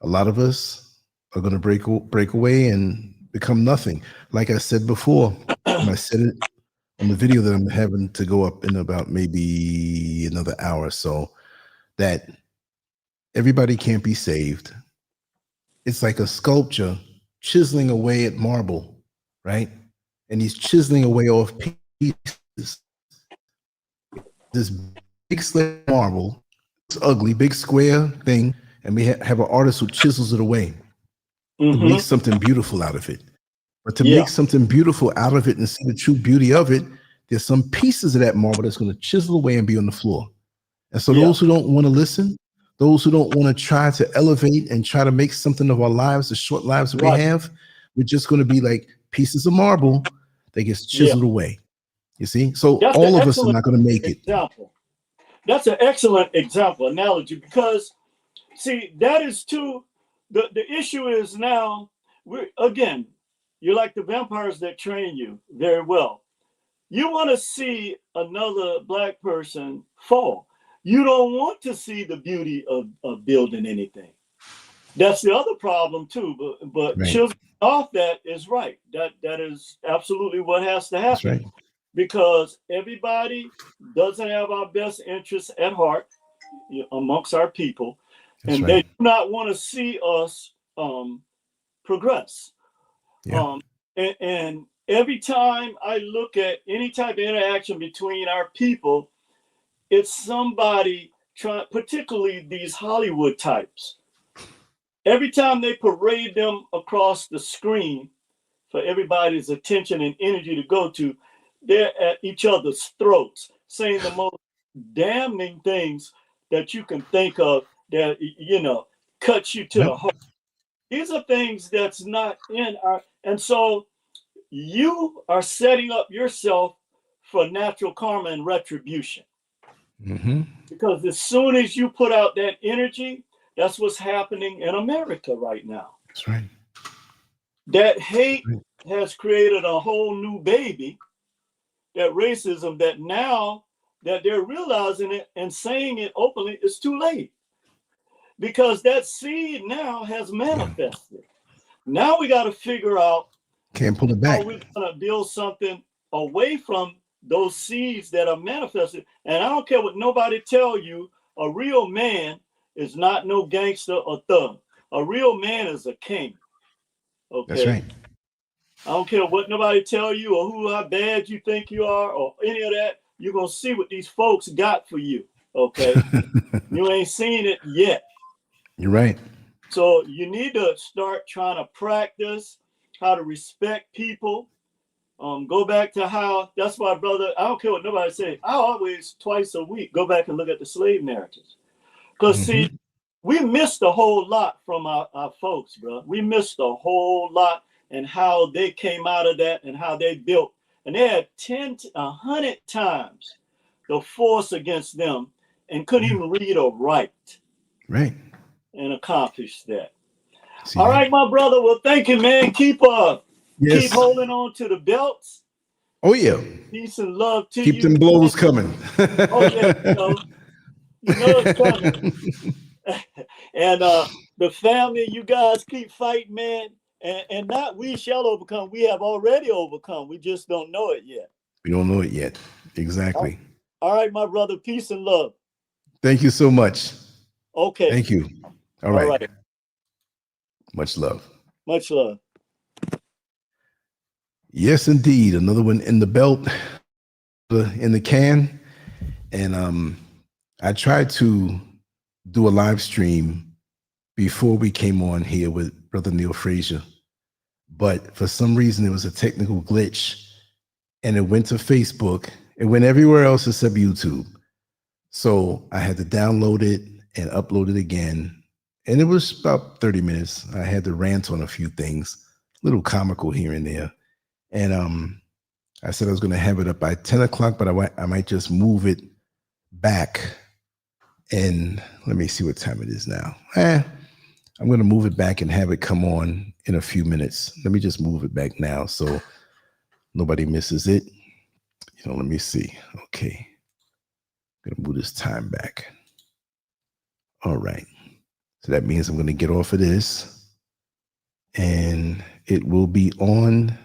[SPEAKER 1] a lot of us are going to break away and become nothing. Like I said before, and I said it on the video that I'm having to go up in about maybe another hour or so, that everybody can't be saved. It's like a sculpture chiseling away at marble, right? And he's chiseling away off pieces. This big slab of marble, it's ugly, big square thing, and we have an artist who chisels it away to make something beautiful out of it. But to make something beautiful out of it and see the true beauty of it, there's some pieces of that marble that's going to chisel away and be on the floor. And so those who don't want to listen, those who don't want to try to elevate and try to make something of our lives, the short lives that we have, we're just going to be like pieces of marble that gets chiseled away. You see? So
[SPEAKER 2] That's
[SPEAKER 1] all of us are not going to make it.
[SPEAKER 2] That's an excellent example, analogy, because see, that is too, the issue is now, again, you're like the vampires that train you very well. You want to see another Black person fall. You don't want to see the beauty of building anything. That's the other problem too. But chiseling off that is right. That is absolutely what has to happen.
[SPEAKER 1] That's right.
[SPEAKER 2] Because everybody doesn't have our best interests at heart amongst our people.
[SPEAKER 1] That's
[SPEAKER 2] and
[SPEAKER 1] right.
[SPEAKER 2] they do not want to see us progress.
[SPEAKER 1] Yeah.
[SPEAKER 2] And every time I look at any type of interaction between our people, it's somebody trying, particularly these Hollywood types. Every time they parade them across the screen for everybody's attention and energy to go to, they're at each other's throats, saying the most damning things that you can think of that, cuts you to the heart. These are things that's not in our, and so you are setting up yourself for natural karma and retribution. Because as soon as you put out that energy, that's what's happening in America right now.
[SPEAKER 1] That's right.
[SPEAKER 2] That hate has created a whole new baby, that racism, that now that they're realizing it and saying it openly is too late, because that seed now has manifested. Now we got to figure out,
[SPEAKER 1] can't pull it back.
[SPEAKER 2] how we're going to build something away from those seeds that are manifested. And I don't care what nobody tell you, a real man is not no gangster or thug. A real man is a king. Okay.
[SPEAKER 1] That's right.
[SPEAKER 2] I don't care what nobody tell you or how bad you think you are or any of that. You're going to see what these folks got for you. Okay. You ain't seen it yet.
[SPEAKER 1] You're right.
[SPEAKER 2] So you need to start trying to practice how to respect people. Go back to how, that's why, brother, I don't care what nobody say. I always, twice a week, go back and look at the slave narratives. Because see, we missed a whole lot from our folks, bro. We missed a whole lot, and how they came out of that and how they built. And they had 100 times the force against them and couldn't even read or write.
[SPEAKER 1] Right.
[SPEAKER 2] And accomplish that.
[SPEAKER 1] See
[SPEAKER 2] All
[SPEAKER 1] that?
[SPEAKER 2] right, my brother. Well, thank you, man. Keep
[SPEAKER 1] Yes.
[SPEAKER 2] holding on to the belts.
[SPEAKER 1] Oh yeah.
[SPEAKER 2] Peace and love to you.
[SPEAKER 1] Keep them blows coming.
[SPEAKER 2] Oh yeah, you know it's coming. And the family, you guys keep fighting, man. And not we shall overcome. We have already overcome. We just don't know it yet.
[SPEAKER 1] We don't know it yet. Exactly.
[SPEAKER 2] All right, my brother. Peace and love.
[SPEAKER 1] Thank you so much.
[SPEAKER 2] Okay.
[SPEAKER 1] Thank you. All right.
[SPEAKER 2] All right.
[SPEAKER 1] Much love.
[SPEAKER 2] Much love.
[SPEAKER 1] Yes, indeed. Another one in the belt, in the can. And I tried to do a live stream before we came on here with Brother Neil Frazier. But for some reason, it was a technical glitch. And it went to Facebook. It went everywhere else except YouTube. So I had to download it and upload it again. And it was about 30 minutes. I had to rant on a few things, a little comical here and there. And I said I was going to have it up by 10 o'clock, but I might just move it back. And let me see what time it is now. I'm going to move it back and have it come on in a few minutes. Let me just move it back now so nobody misses it. Let me see. Okay. I'm going to move this time back. All right. So that means I'm going to get off of this and it will be on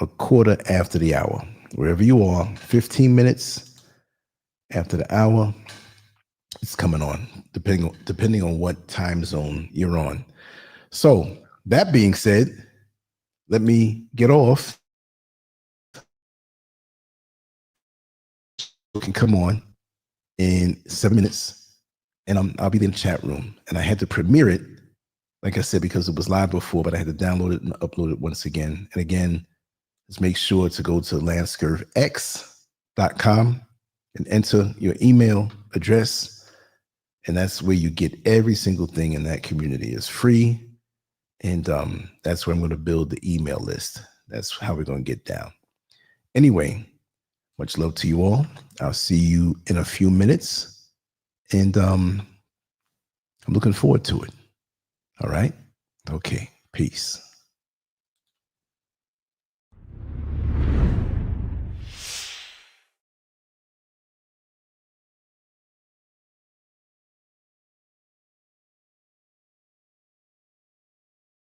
[SPEAKER 1] a quarter after the hour. Wherever you are, 15 minutes after the hour, it's coming on, depending on what time zone you're on. So that being said, let me get off. You can come on in 7 minutes, and I'll be in the chat room. And I had to premiere it, like I said, because it was live before, but I had to download it and upload it once again. And again, just make sure to go to LANCESCURVX.com and enter your email address. And that's where you get every single thing in that community. It's free. And that's where I'm going to build the email list. That's how we're going to get down. Anyway, much love to you all. I'll see you in a few minutes. And I'm looking forward to it. All right. Okay. Peace.